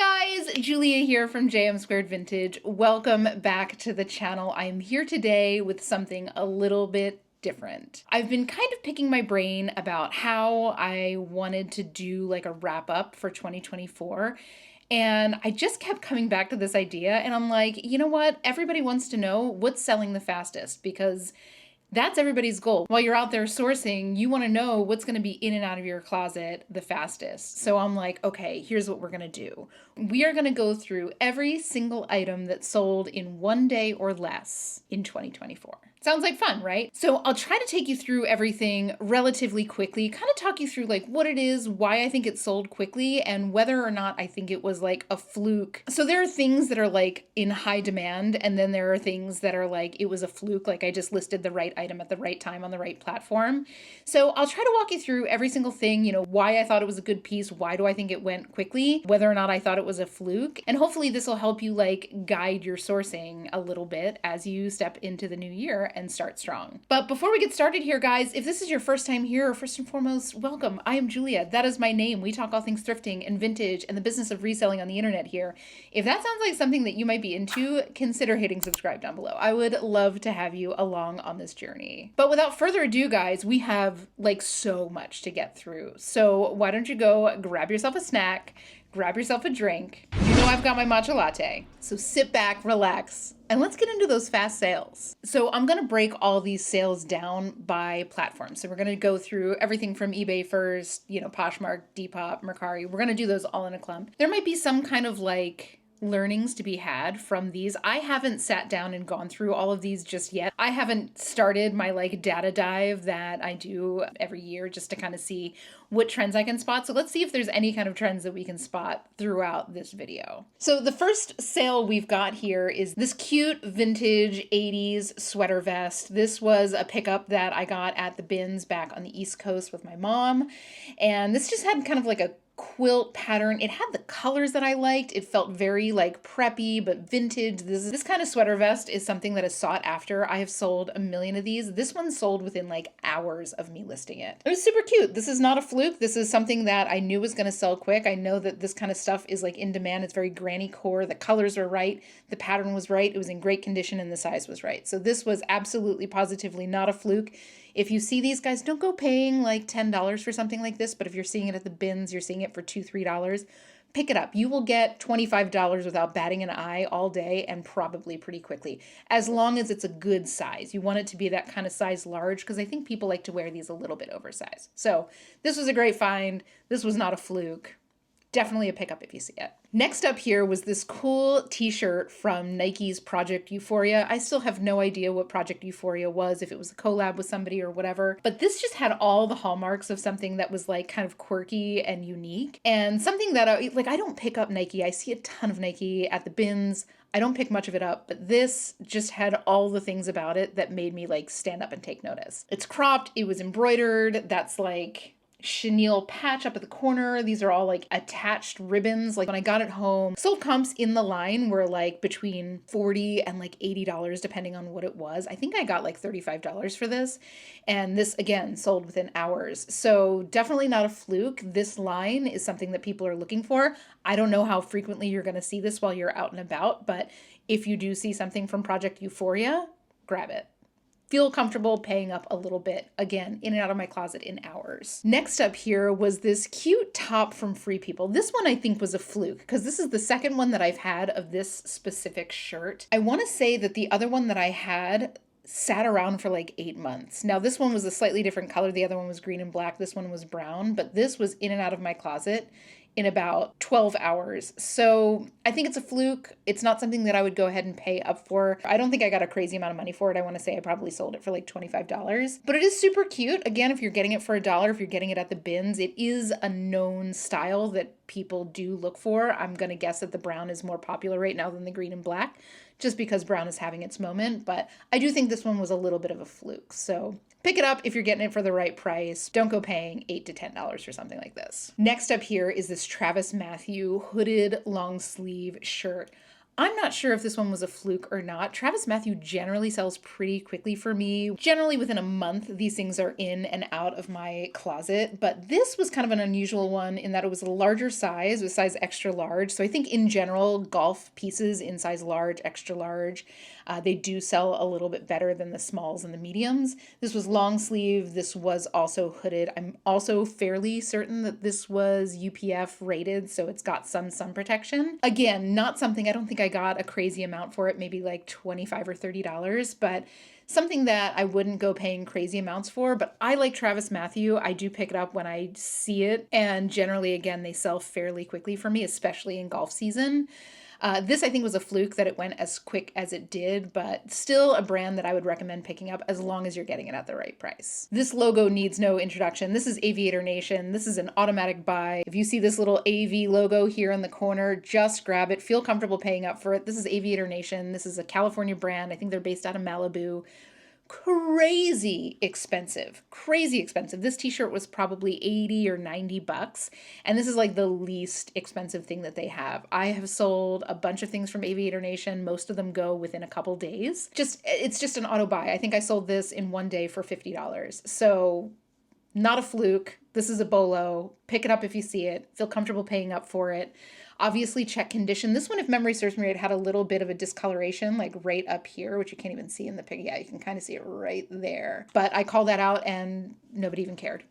Hi guys, Julia here from JM Squared Vintage. Welcome back to the channel. I'm here today with something a little bit different. I've been kind of picking my brain about how I wanted to do like a wrap up for 2024. And I just kept coming back to this idea and I'm like, you know what? Everybody wants to know what's selling the fastest because that's everybody's goal. While you're out there sourcing, you want to know what's going to be in and out of your closet the fastest. So I'm like, okay, here's what we're going to do. We are going to go through every single item that sold in 1 day or less in 2024. Sounds like fun, right? So I'll try to take you through everything relatively quickly, kind of talk you through like what it is, why I think it sold quickly, and whether or not I think it was like a fluke. So there are things that are like in high demand, and then there are things that are like it was a fluke, like I just listed the right item at the right time on the right platform. So I'll try to walk you through every single thing, you know, why I thought it was a good piece, why do I think it went quickly, whether or not I thought it was a fluke, and hopefully this will help you like guide your sourcing a little bit as you step into the new year and start strong. But before we get started here, guys, if this is your first time here, first and foremost, welcome. I am Julia. That is my name. We talk all things thrifting and vintage and the business of reselling on the internet here. If that sounds like something that you might be into, consider hitting subscribe down below. I would love to have you along on this journey. But without further ado, guys, we have like so much to get through. So why don't you go grab yourself a snack, grab yourself a drink. You know I've got my matcha latte. So sit back, relax, and let's get into those fast sales. So I'm gonna break all these sales down by platform. So we're gonna go through everything from eBay first, you know, Poshmark, Depop, Merari. We're gonna do those all in a clump. There might be some kind of like learnings to be had from these. I haven't sat down and gone through all of these just yet. I haven't started my like data dive that I do every year just to kind of see what trends I can spot. So let's see if there's any kind of trends that we can spot throughout this video. So the first sale we've got here is this cute vintage 80s sweater vest. This was a pickup that I got at the bins back on the East Coast with my mom. And this just had kind of like a quilt pattern. It had the colors that I liked. It felt very like preppy, but vintage. This kind of sweater vest is something that is sought after. I have sold a million of these. This one sold within like hours of me listing it. It was super cute. This is not a fluke. This is something that I knew was going to sell quick. I know that this kind of stuff is like in demand. It's very granny core. The colors were right. The pattern was right. It was in great condition and the size was right. So this was absolutely positively not a fluke. If you see these guys, don't go paying like $10 for something like this, but if you're seeing it at the bins, you're seeing it for $2, $3, pick it up. You will get $25 without batting an eye all day and probably pretty quickly, as long as it's a good size. You want it to be that kind of size large because I think people like to wear these a little bit oversized. So this was a great find. This was not a fluke. Definitely a pickup if you see it. Next up here was this cool t-shirt from Nike's Project Euphoria. I still have no idea what Project Euphoria was, if it was a collab with somebody or whatever, but this just had all the hallmarks of something that was like kind of quirky and unique and something that I don't pick up Nike. I see a ton of Nike at the bins. I don't pick much of it up, but this just had all the things about it that made me like stand up and take notice. It's cropped, it was embroidered. That's like chenille patch up at the corner. These are all like attached ribbons. Like when I got it home, sold comps in the line were like between $40 and like $80 depending on what it was. I think I got like $35 for this. And this again sold within hours. So definitely not a fluke. This line is something that people are looking for. I don't know how frequently you're going to see this while you're out and about, but if you do see something from Project Euphoria, grab it. Feel comfortable paying up a little bit, again, in and out of my closet in hours. Next up here was this cute top from Free People. This one I think was a fluke because this is the second one that I've had of this specific shirt. I want to say that the other one that I had sat around for like 8 months. Now this one was a slightly different color. The other one was green and black. This one was brown, but this was in and out of my closet in about 12 hours. So I think it's a fluke. It's not something that I would go ahead and pay up for. I don't think I got a crazy amount of money for it. I want to say I probably sold it for like $25, but it is super cute. Again, if you're getting it for $1, if you're getting it at the bins, it is a known style that people do look for. I'm going to guess that the brown is more popular right now than the green and black, just because brown is having its moment. But I do think this one was a little bit of a fluke. So pick it up if you're getting it for the right price. Don't go paying $8 to $10 for something like this. Next up here is this Travis Mathew hooded long sleeve shirt. I'm not sure if this one was a fluke or not. TravisMathew generally sells pretty quickly for me. Generally within a month, these things are in and out of my closet. But this was kind of an unusual one in that it was a larger size, it was size extra large. So I think in general, golf pieces in size large, extra large, they do sell a little bit better than the smalls and the mediums. This was long sleeve. This was also hooded. I'm also fairly certain that this was UPF rated, so it's got some sun protection. Again, not something, I don't think I got a crazy amount for it, maybe like $25 or $30, but something that I wouldn't go paying crazy amounts for. But I like TravisMathew. I do pick it up when I see it, and generally, again, they sell fairly quickly for me, especially in golf season. This, I think, was a fluke that it went as quick as it did, but still a brand that I would recommend picking up as long as you're getting it at the right price. This logo needs no introduction. This is Aviator Nation. This is an automatic buy. If you see this little AV logo here in the corner, just grab it. Feel comfortable paying up for it. This is Aviator Nation. This is a California brand. I think they're based out of Malibu. Crazy expensive. This t-shirt was probably 80 or 90 bucks. And this is like the least expensive thing that they have. I have sold a bunch of things from Aviator Nation. Most of them go within a couple days. It's just an auto buy. I think I sold this in one day for $50. So not a fluke. This is a BOLO. Pick it up if you see it. Feel comfortable paying up for it. Obviously check condition. This one, if memory serves me right, had a little bit of a discoloration, like right up here, which you can't even see in the pic. Yeah, you can kind of see it right there. But I called that out and nobody even cared.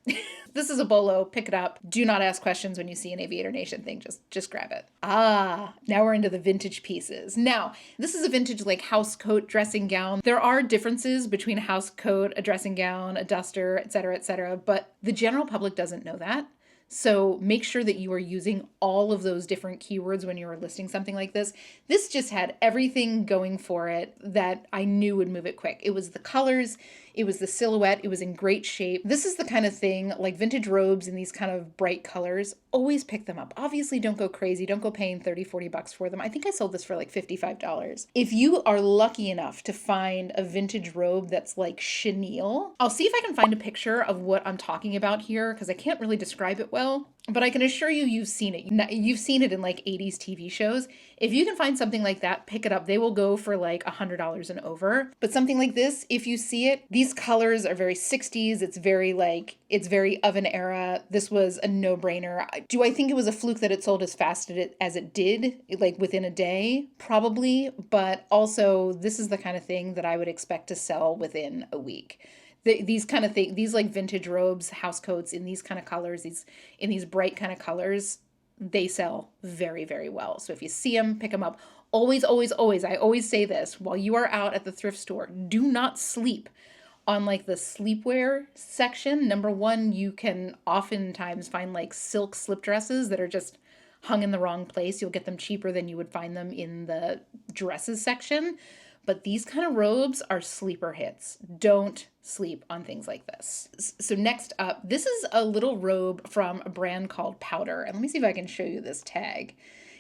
This is a BOLO. Pick it up. Do not ask questions when you see an Aviator Nation thing. Just grab it. Now we're into the vintage pieces. Now, this is a vintage like house coat, dressing gown. There are differences between a house coat, a dressing gown, a duster, etc., but the general public doesn't know that. So make sure that you are using all of those different keywords when you are listing something like this. This just had everything going for it that I knew would move it quick. It was the colors, it was the silhouette, it was in great shape. This is the kind of thing, like vintage robes in these kind of bright colors, always pick them up. Obviously, don't go crazy. Don't go paying 30, 40 bucks for them. I think I sold this for like $55. If you are lucky enough to find a vintage robe that's like chenille, I'll see if I can find a picture of what I'm talking about here because I can't really describe it well. But I can assure you, you've seen it. You've seen it in like 80s TV shows. If you can find something like that, pick it up. They will go for like $100 and over. But something like this, if you see it, these colors are very 60s. It's very of an era. This was a no-brainer. Do I think it was a fluke that it sold as fast as it did, like within a day? Probably. But also, this is the kind of thing that I would expect to sell within a week. These kind of things, these like vintage robes, house coats in these kind of colors, in these bright kind of colors, they sell very, very well. So if you see them, pick them up. Always, always, always, I always say this, while you are out at the thrift store, do not sleep on like the sleepwear section. Number one, you can oftentimes find like silk slip dresses that are just hung in the wrong place. You'll get them cheaper than you would find them in the dresses section. But these kind of robes are sleeper hits. Don't sleep on things like this. So next up, this is a little robe from a brand called Powder. And let me see if I can show you this tag.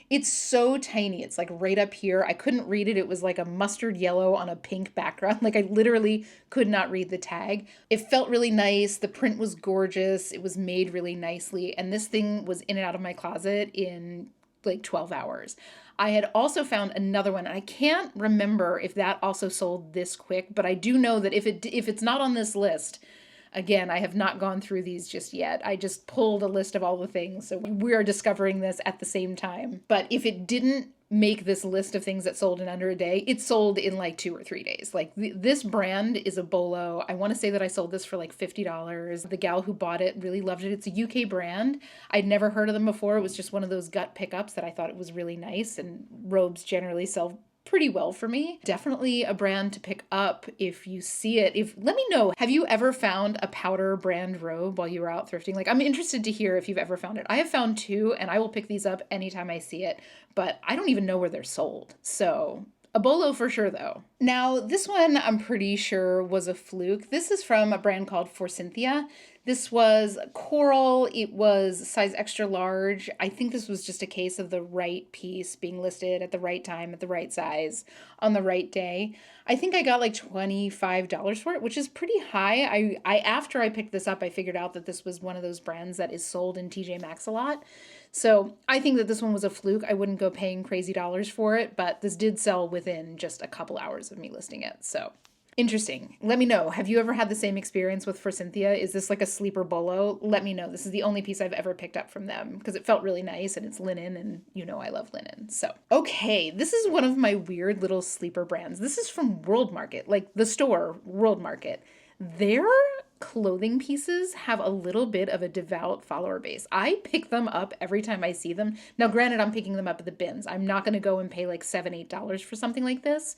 It's so tiny. It's like right up here. I couldn't read it. It was like a mustard yellow on a pink background. Like I literally could not read the tag. It felt really nice. The print was gorgeous. It was made really nicely. And this thing was in and out of my closet in like 12 hours. I had also found another one, and I can't remember if that also sold this quick, but I do know that if it's not on this list, again, I have not gone through these just yet. I just pulled a list of all the things, so we are discovering this at the same time. But if it didn't make this list of things that sold in under a day, it sold in like 2 or 3 days. Like this brand is a BOLO. I want to say that I sold this for like $50. The gal who bought it really loved it. It's a UK brand. I'd never heard of them before. It was just one of those gut pickups that I thought it was really nice, and robes generally sell pretty well for me. Definitely a brand to pick up if you see it. Let me know, have you ever found a Powder brand robe while you were out thrifting? Like, I'm interested to hear if you've ever found it. I have found 2, and I will pick these up anytime I see it, but I don't even know where they're sold. So a BOLO for sure, though. Now, this one I'm pretty sure was a fluke. This is from a brand called Forsythia. This was coral. It was size extra large. I think this was just a case of the right piece being listed at the right time, at the right size, on the right day. I think I got like $25 for it, which is pretty high. After I picked this up, I figured out that this was one of those brands that is sold in TJ Maxx a lot. So I think that this one was a fluke. I wouldn't go paying crazy dollars for it, but this did sell within just a couple hours of me listing it. So interesting. Let me know. Have you ever had the same experience with Cynthia? Is this like a sleeper bolo? Let me know. This is the only piece I've ever picked up from them because it felt really nice and it's linen and you know I love linen. So, okay, this is one of my weird little sleeper brands. This is from World Market, like the store World Market. Their clothing pieces have a little bit of a devout follower base. I pick them up every time I see them. Now, granted, I'm picking them up at the bins. I'm not going to go and pay like $7, $8 for something like this.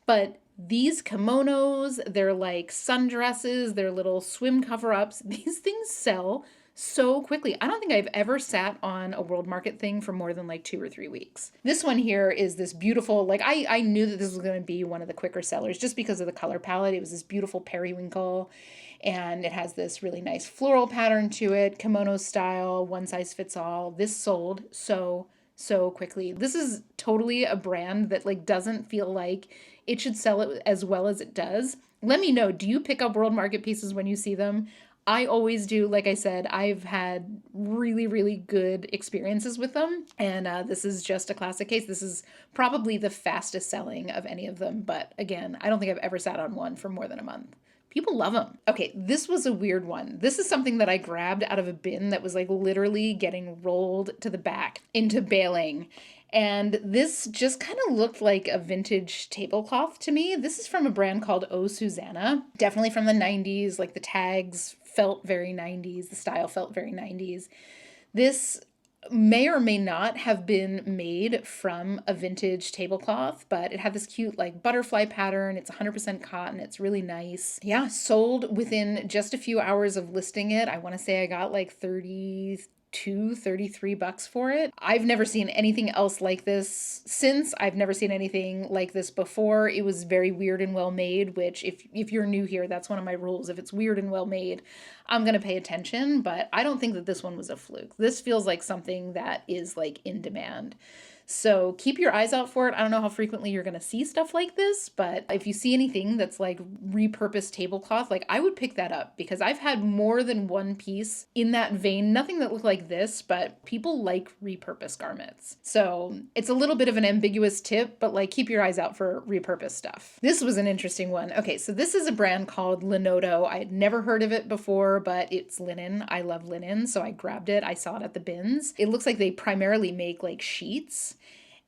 But these kimonos, they're like sundresses, they're little swim cover-ups. These things sell so quickly. I don't think I've ever sat on a World Market thing for more than like 2 or 3 weeks. This one here is this beautiful, like I knew that this was going to be one of the quicker sellers just because of the color palette. It was this beautiful periwinkle and it has this really nice floral pattern to it, kimono style, one size fits all. This sold so quickly. This is totally a brand that like doesn't feel like it should sell it as well as it does. Let me know, do you pick up World Market pieces when you see them? I always do. Like I said, I've had really good experiences with them. And this is just a classic case. This is probably the fastest selling of any of them. But again, I don't think I've ever sat on one for more than a month. People love them. Okay, this was a weird one. This is something that I grabbed out of a bin that was like literally getting rolled to the back into baling. And this just kind of looked like a vintage tablecloth to me. This is from a brand called Oh Susanna. Definitely from the 90s. Like the tags felt very 90s. The style felt very 90s. This may or may not have been made from a vintage tablecloth, but it had this cute like butterfly pattern. It's 100% cotton. It's really nice. Yeah, sold within just a few hours of listing it. I want to say I got like $33 for it. I've never seen anything else like this since. I've never seen anything like this before. It was very weird and well made, which if you're new here, that's one of my rules. If it's weird and well made, I'm going to pay attention, but I don't think that this one was a fluke. This feels like something that is like in demand. So keep your eyes out for it. I don't know how frequently you're going to see stuff like this, but if you see anything that's like repurposed tablecloth, like I would pick that up because I've had more than one piece in that vein. Nothing that looked like this, but people like repurposed garments. So it's a little bit of an ambiguous tip, but like keep your eyes out for repurposed stuff. This was an interesting one. Okay, so this is a brand called Linoto. I had never heard of it before, but it's linen. I love linen, so I grabbed it. I saw it at the bins. It looks like they primarily make like sheets.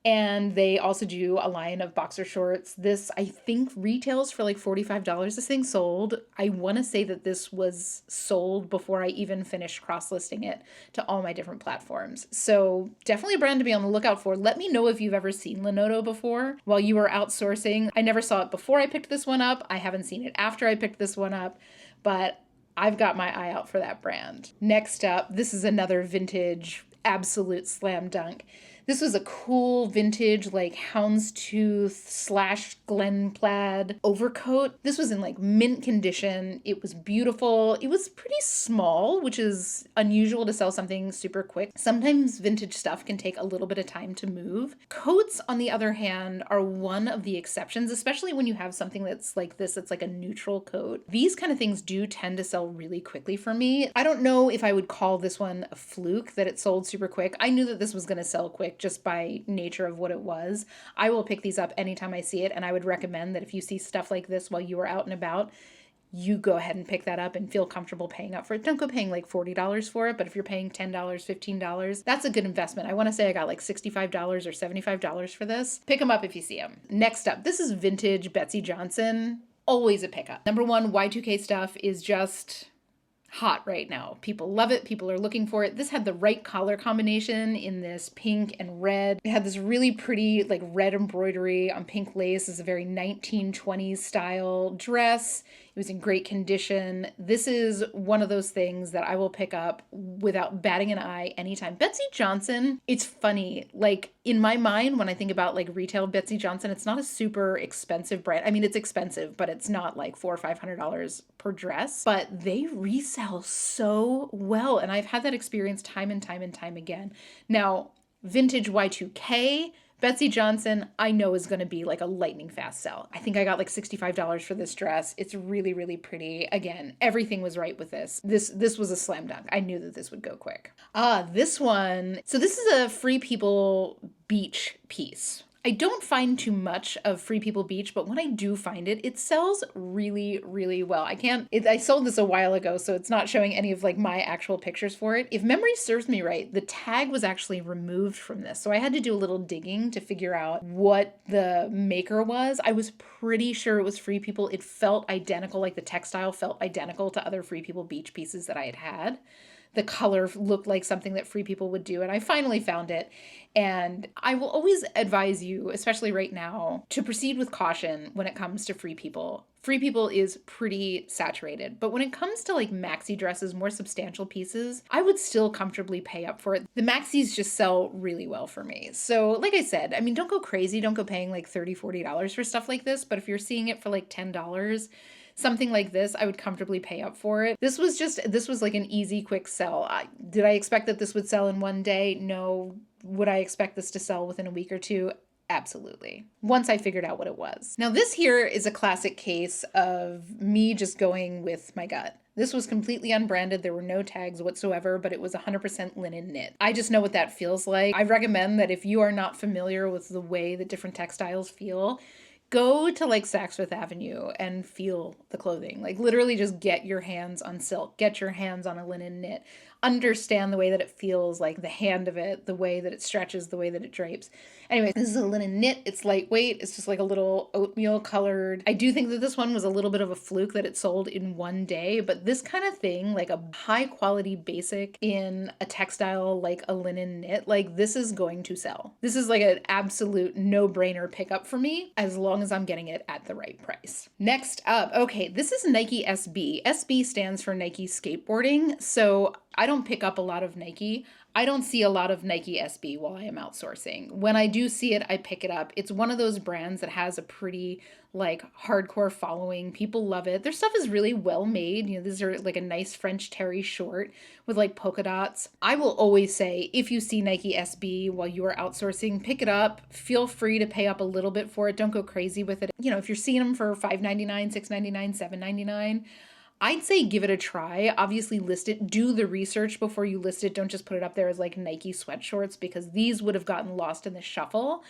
And they also do a line of boxer shorts. This, I think, retails for like $45. This thing sold. I want to say that this was sold before I even finished cross-listing it to all my different platforms. So definitely a brand to be on the lookout for. Let me know if you've ever seen Linoto before while you were outsourcing. I never saw it before I picked this one up. I haven't seen it after I picked this one up, but I've got my eye out for that brand. Next up, this is another vintage absolute slam dunk. This was a cool vintage like houndstooth / Glen plaid overcoat. This was in like mint condition. It was beautiful. It was pretty small, which is unusual to sell something super quick. Sometimes vintage stuff can take a little bit of time to move. Coats, on the other hand, are one of the exceptions, especially when you have something that's like this, that's like a neutral coat. These kind of things do tend to sell really quickly for me. I don't know if I would call this one a fluke that it sold super quick. I knew that this was going to sell quick just by nature of what it was. I will pick these up anytime I see it, and I would recommend that if you see stuff like this while you are out and about, you go ahead and pick that up and feel comfortable paying up for it. Don't go paying like $40 for it, but if you're paying $10, $15, that's a good investment. I want to say I got like $65 or $75 for this. Pick them up if you see them. Next up, this is vintage Betsey Johnson. Always a pickup. Number one, Y2K stuff is just hot right now. People love it. People are looking for it. This had the right color combination in this pink and red. It had this really pretty like red embroidery on pink lace. It's a very 1920s style dress. It was in great condition. This is one of those things that I will pick up without batting an eye anytime. Betsey Johnson, it's funny. Like in my mind, when I think about like retail Betsey Johnson, it's not a super expensive brand. I mean, it's expensive, but it's not like $400 or $500 per dress, but they resell so well. And I've had that experience time and time and time again. Now, vintage Y2K, Betsy Johnson, I know is going to be like a lightning fast sell. I think I got like $65 for this dress. It's really, really pretty. Again, everything was right with this. This was a slam dunk. I knew that this would go quick. This one. So this is a Free People beach piece. I don't find too much of Free People Beach, but when I do find it, it sells really, really well. I sold this a while ago, so it's not showing any of like my actual pictures for it. If memory serves me right, the tag was actually removed from this. So I had to do a little digging to figure out what the maker was. I was pretty sure it was Free People. It felt identical, like the textile felt identical to other Free People Beach pieces that I had had. The color looked like something that Free People would do. And I finally found it. And I will always advise you, especially right now, to proceed with caution when it comes to Free People. Free People is pretty saturated. But when it comes to like maxi dresses, more substantial pieces, I would still comfortably pay up for it. The maxis just sell really well for me. So like I said, I mean, don't go crazy. Don't go paying like $30, $40 for stuff like this. But if you're seeing it for like $10, something like this, I would comfortably pay up for it. This was like an easy, quick sell. Did I expect that this would sell in one day? No. Would I expect this to sell within a week or two? Absolutely. Once I figured out what it was. Now this here is a classic case of me just going with my gut. This was completely unbranded. There were no tags whatsoever, but it was 100% linen knit. I just know what that feels like. I recommend that if you are not familiar with the way that different textiles feel, go to like Saks Fifth Avenue and feel the clothing. Like literally just get your hands on silk, get your hands on a linen knit, understand the way that it feels, like the hand of it, the way that it stretches, the way that it drapes. Anyway, this is a linen knit. It's lightweight. It's just like a little oatmeal colored. I do think that this one was a little bit of a fluke that it sold in one day, but this kind of thing, like a high quality basic in a textile like a linen knit, like this is going to sell. This is like an absolute no-brainer pickup for me as long as I'm getting it at the right price. Next up, okay, this is Nike SB. SB stands for Nike Skateboarding. So I don't pick up a lot of Nike. I don't see a lot of Nike SB while I am outsourcing. When I do see it, I pick it up. It's one of those brands that has a pretty like hardcore following. People love it. Their stuff is really well made. You know, these are like a nice French terry short with like polka dots. I will always say, if you see Nike SB while you are outsourcing, pick it up. Feel free to pay up a little bit for it. Don't go crazy with it. You know, if you're seeing them for $5.99, $6.99, $7.99, I'd say give it a try. Obviously list it. Do the research before you list it. Don't just put it up there as like Nike sweatshorts, because these would have gotten lost in the shuffle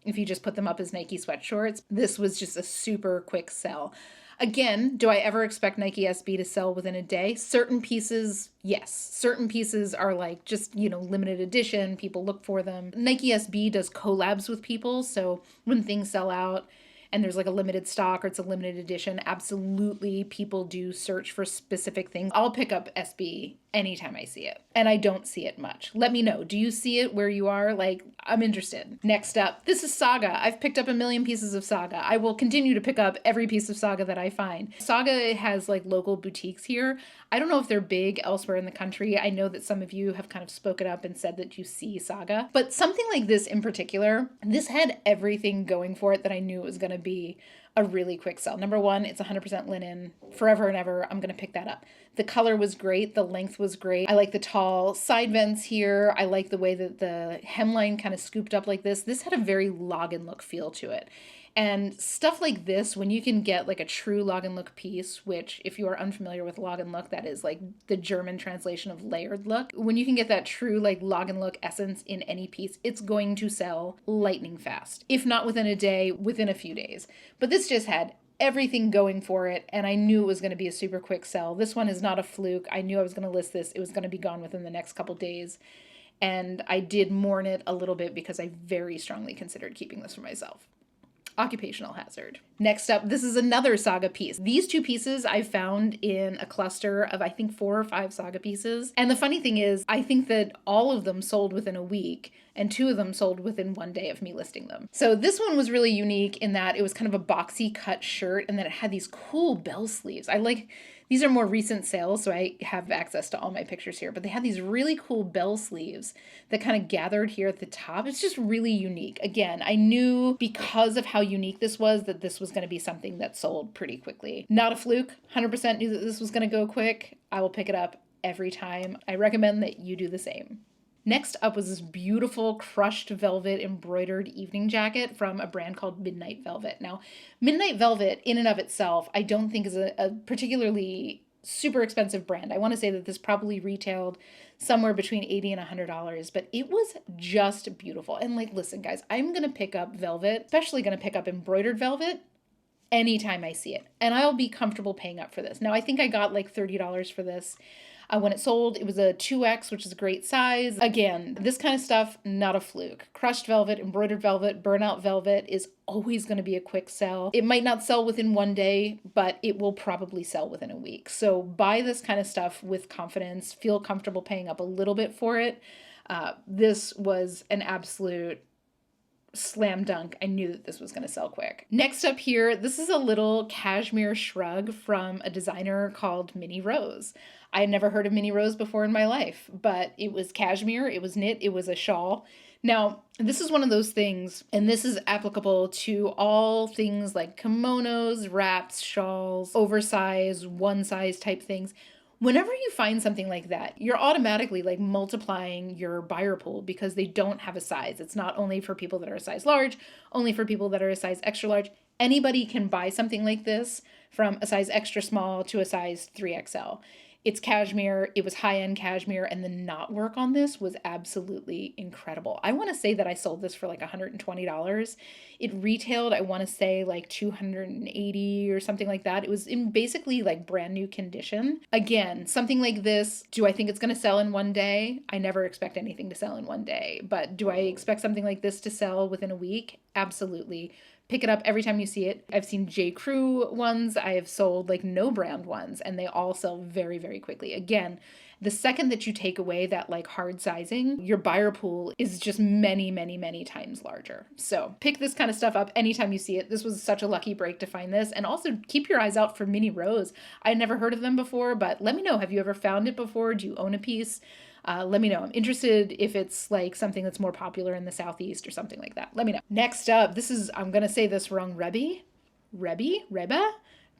if you just put them up as Nike sweatshorts. This was just a super quick sell. Again, do I ever expect Nike SB to sell within a day? Certain pieces, yes. Certain pieces are like just, you know, limited edition. People look for them. Nike SB does collabs with people. So when things sell out and there's like a limited stock or it's a limited edition, absolutely people do search for specific things. I'll pick up SB anytime I see it, and I don't see it much. Let me know. Do you see it where you are? Like, I'm interested. Next up, this is Saga. I've picked up a million pieces of Saga. I will continue to pick up every piece of Saga that I find. Saga has like local boutiques here. I don't know if they're big elsewhere in the country. I know that some of you have kind of spoken up and said that you see Saga, but something like this in particular, this had everything going for it that I knew it was going to be a really quick sell. Number one, it's 100% linen. Forever and ever, I'm going to pick that up. The color was great. The length was great. I like the tall side vents here. I like the way that the hemline kind of scooped up like this. This had a very log and look feel to it. And stuff like this, when you can get like a true log and look piece, which if you are unfamiliar with log and look, that is like the German translation of layered look. When you can get that true like log and look essence in any piece, it's going to sell lightning fast. If not within a day, within a few days. But this just had everything going for it, and I knew it was going to be a super quick sell. This one is not a fluke. I knew I was going to list this. It was going to be gone within the next couple days. And I did mourn it a little bit because I very strongly considered keeping this for myself. Occupational hazard. Next up, this is another Saga piece. These two pieces I found in a cluster of, I think, 4 or 5 Saga pieces. And the funny thing is, I think that all of them sold within a week, and 2 of them sold within 1 day of me listing them. So this one was really unique in that it was kind of a boxy cut shirt, and then it had these cool bell sleeves. These are more recent sales, so I have access to all my pictures here, but they had these really cool bell sleeves that kind of gathered here at the top. It's just really unique. Again, I knew because of how unique this was that this was going to be something that sold pretty quickly. Not a fluke, 100% knew that this was going to go quick. I will pick it up every time. I recommend that you do the same. Next up was this beautiful crushed velvet embroidered evening jacket from a brand called Midnight Velvet. Now, Midnight Velvet in and of itself, I don't think is a particularly super expensive brand. I want to say that this probably retailed somewhere between $80 and $100, but it was just beautiful. And like, listen, guys, I'm going to pick up velvet, especially going to pick up embroidered velvet anytime I see it. And I'll be comfortable paying up for this. Now, I think I got like $30 for this. When it sold, it was a 2X, which is a great size. Again, this kind of stuff, not a fluke. Crushed velvet, embroidered velvet, burnout velvet is always going to be a quick sell. It might not sell within one day, but it will probably sell within a week. So buy this kind of stuff with confidence. Feel comfortable paying up a little bit for it. This was an absolute slam dunk. I knew that this was going to sell quick. Next up here, this is a little cashmere shrug from a designer called Minnie Rose. I had never heard of Minnie Rose before in my life, but it was cashmere, it was knit, it was a shawl. Now, this is one of those things, and this is applicable to all things like kimonos, wraps, shawls, oversized, one size type things. Whenever you find something like that, you're automatically like multiplying your buyer pool because they don't have a size. It's not only for people that are a size large, only for people that are a size extra large. Anybody can buy something like this from a size extra small to a size 3XL. It's cashmere, it was high-end cashmere, and the knot work on this was absolutely incredible. I want to say that I sold this for like $120. It retailed, I want to say like $280 or something like that. It was in basically like brand new condition. Again, something like this, do I think it's going to sell in one day? I never expect anything to sell in one day, but do I expect something like this to sell within a week? Absolutely. Pick it up every time you see it. I've seen J. Crew ones. I have sold like no brand ones, and they all sell very, very quickly. Again, the second that you take away that like hard sizing, your buyer pool is just many, many, many times larger. So pick this kind of stuff up anytime you see it. This was such a lucky break to find this. And also keep your eyes out for Minnie Rose. I had never heard of them before, but let me know. Have you ever found it before? Do you own a piece? Let me know. I'm interested if it's like something that's more popular in the Southeast or something like that. Let me know. Next up, this is, I'm going to say this wrong, Reba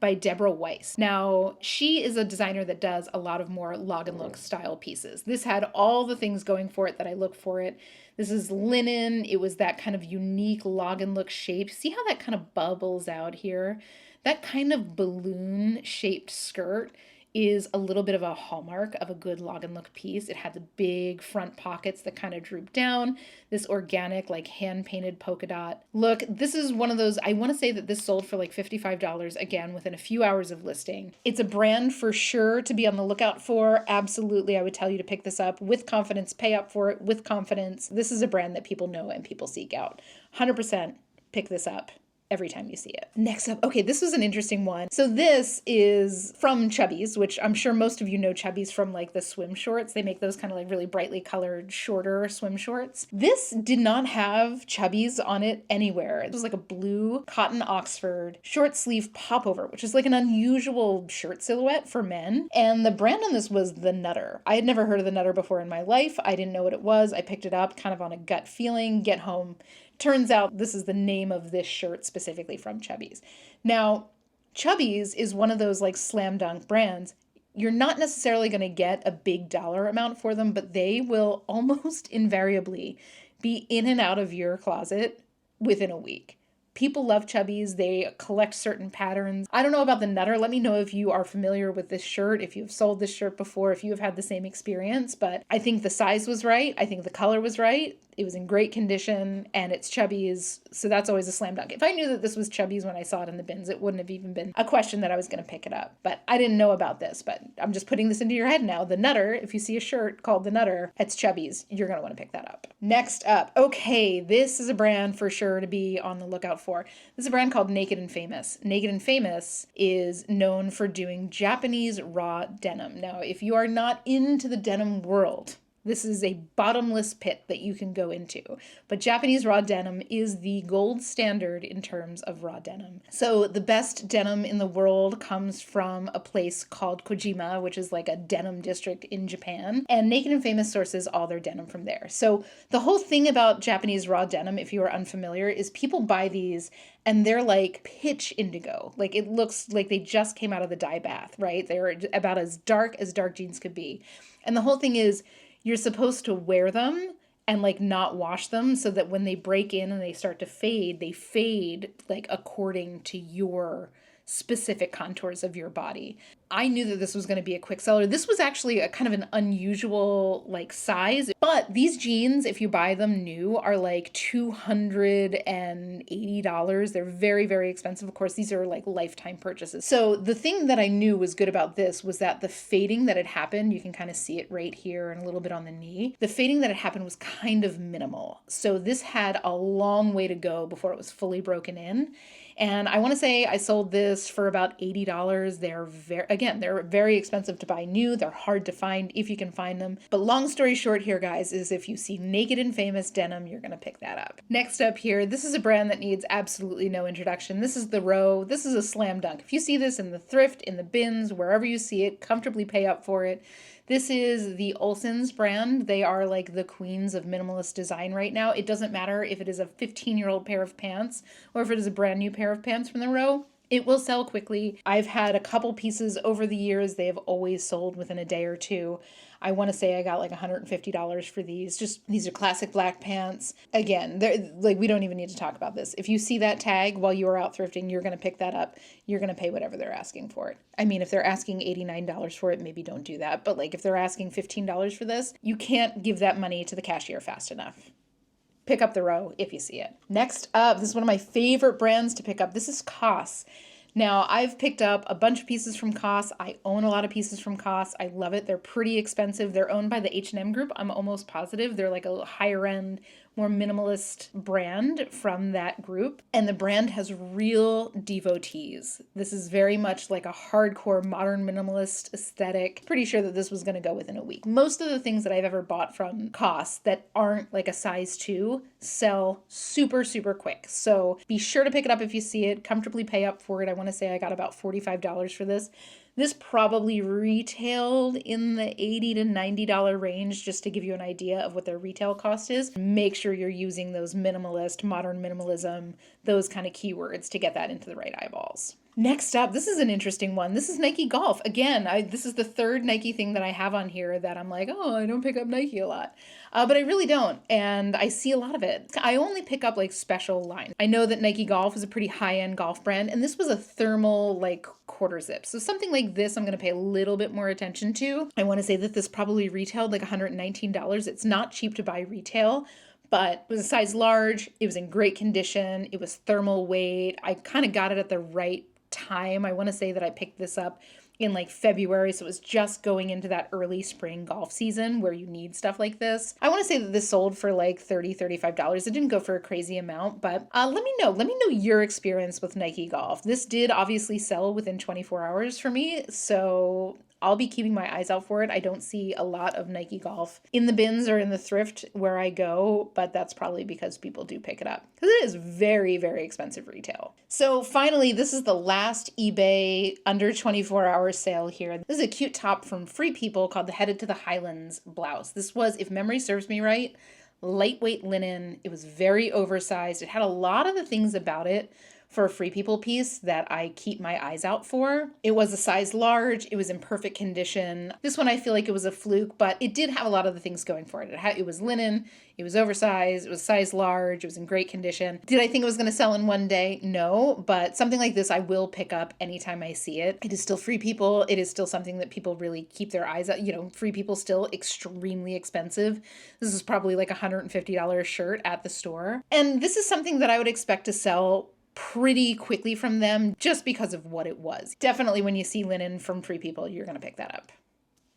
by Deborah Weiss. Now, she is a designer that does a lot of more log and look style pieces. This had all the things going for it that I look for it. This is linen. It was that kind of unique log and look shape. See how that kind of bubbles out here? That kind of balloon shaped skirt is a little bit of a hallmark of a good log and look piece. It had the big front pockets that kind of droop down, this organic like hand painted polka dot look. This is one of those, I want to say that this sold for like $55 again within a few hours of listing. It's a brand for sure to be on the lookout for. Absolutely, I would tell you to pick this up with confidence, pay up for it with confidence. This is a brand that people know and people seek out. 100% pick this up every time you see it. Next up, okay, this was an interesting one. So this is from Chubbies, which I'm sure most of you know Chubbies from like the swim shorts. They make those kind of like really brightly colored, shorter swim shorts. This did not have Chubbies on it anywhere. It was like a blue cotton Oxford short sleeve popover, which is like an unusual shirt silhouette for men. And the brand on this was the Nutter. I had never heard of the Nutter before in my life. I didn't know what it was. I picked it up kind of on a gut feeling, get home. Turns out this is the name of this shirt specifically from Chubbies. Now, Chubbies is one of those like slam dunk brands. You're not necessarily going to get a big dollar amount for them, but they will almost invariably be in and out of your closet within a week. People love Chubbies. They collect certain patterns. I don't know about the Nutter. Let me know if you are familiar with this shirt, if you've sold this shirt before, if you have had the same experience. But I think the size was right. I think the color was right. It was in great condition, and it's Chubbies, so that's always a slam dunk. If I knew that this was Chubbies when I saw it in the bins, it wouldn't have even been a question that I was going to pick it up. But I didn't know about this, but I'm just putting this into your head now. The Nutter, if you see a shirt called the Nutter, it's Chubbies. You're going to want to pick that up. Next up, okay, this is a brand for sure to be on the lookout for. This is a brand called Naked and Famous. Naked and Famous is known for doing Japanese raw denim. Now, if you are not into the denim world, this is a bottomless pit that you can go into. But Japanese raw denim is the gold standard in terms of raw denim. So the best denim in the world comes from a place called Kojima, which is like a denim district in Japan. And Naked and Famous sources all their denim from there. So the whole thing about Japanese raw denim, if you are unfamiliar, is people buy these and they're like pitch indigo. Like it looks like they just came out of the dye bath, right? They're about as dark jeans could be. And the whole thing is, you're supposed to wear them and like not wash them so that when they break in and they start to fade, they fade like according to your specific contours of your body. I knew that this was going to be a quick seller. This was actually a kind of an unusual like size, but these jeans, if you buy them new, are like $280. They're very, very expensive. Of course, these are like lifetime purchases. So the thing that I knew was good about this was that the fading that had happened, you can kind of see it right here and a little bit on the knee. The fading that had happened was kind of minimal. So this had a long way to go before it was fully broken in. And I want to say I sold this for about $80. They're very expensive to buy new. They're hard to find if you can find them. But long story short here, guys, is if you see Naked and Famous denim, you're going to pick that up. Next up here, this is a brand that needs absolutely no introduction. This is the Row. This is a slam dunk. If you see this in the thrift, in the bins, wherever you see it, comfortably pay up for it. This is the Olsen's brand. They are like the queens of minimalist design right now. It doesn't matter if it is a 15-year-old pair of pants or if it is a brand new pair of pants from the Row. It will sell quickly. I've had a couple pieces over the years. They have always sold within a day or two. I want to say I got like $150 for these. These are classic black pants. Again, they're like, we don't even need to talk about this. If you see that tag while you are out thrifting, you're going to pick that up. You're going to pay whatever they're asking for it. I mean, if they're asking $89 for it, maybe don't do that. But like if they're asking $15 for this, you can't give that money to the cashier fast enough. Pick up the Row if you see it. Next up, this is one of my favorite brands to pick up. This is COS. Now, I've picked up a bunch of pieces from COS. I own a lot of pieces from COS. I love it. They're pretty expensive. They're owned by the H&M group. I'm almost positive. They're like a higher end, more minimalist brand from that group. And the brand has real devotees. This is very much like a hardcore modern minimalist aesthetic. Pretty sure that this was going to go within a week. Most of the things that I've ever bought from COS that aren't like a size 2 sell super, super quick. So be sure to pick it up if you see it. Comfortably pay up for it. I want to say I got about $45 for this. This probably retailed in the $80 to $90 range, just to give you an idea of what their retail cost is. Make sure you're using those minimalist, modern minimalism, those kind of keywords to get that into the right eyeballs. Next up, this is an interesting one. This is Nike Golf. Again, this is the third Nike thing that I have on here that I'm like, oh, I don't pick up Nike a lot. But I really don't, and I see a lot of it. I only pick up like special lines. I know that Nike Golf is a pretty high-end golf brand, and this was a thermal like quarter zip. So something like this I'm going to pay a little bit more attention to. I want to say that this probably retailed like $119. It's not cheap to buy retail, but it was a size large. It was in great condition. It was thermal weight. I kind of got it at the right time. I want to say that I picked this up in like February, so it was just going into that early spring golf season where you need stuff like this. I want to say that this sold for like $35. It didn't go for a crazy amount, but let me know your experience with Nike Golf. This did obviously sell within 24 hours for me, so I'll be keeping my eyes out for it. I don't see a lot of Nike Golf in the bins or in the thrift where I go, but that's probably because people do pick it up because it is very, very expensive retail. So finally, this is the last eBay under 24-hour sale here. This is a cute top from Free People called the Headed to the Highlands blouse. This was, if memory serves me right, lightweight linen. It was very oversized. It had a lot of the things about it for a Free People piece that I keep my eyes out for. It was a size large. It was in perfect condition. This one I feel like it was a fluke, but it did have a lot of the things going for it. It was linen. It was oversized. It was size large. It was in great condition. Did I think it was going to sell in one day? No, but something like this I will pick up anytime I see it. It is still Free People. It is still something that people really keep their eyes out. You know, Free People still extremely expensive. This is probably like $150 shirt at the store. And this is something that I would expect to sell pretty quickly from them just because of what it was. Definitely when you see linen from Free People, you're going to pick that up.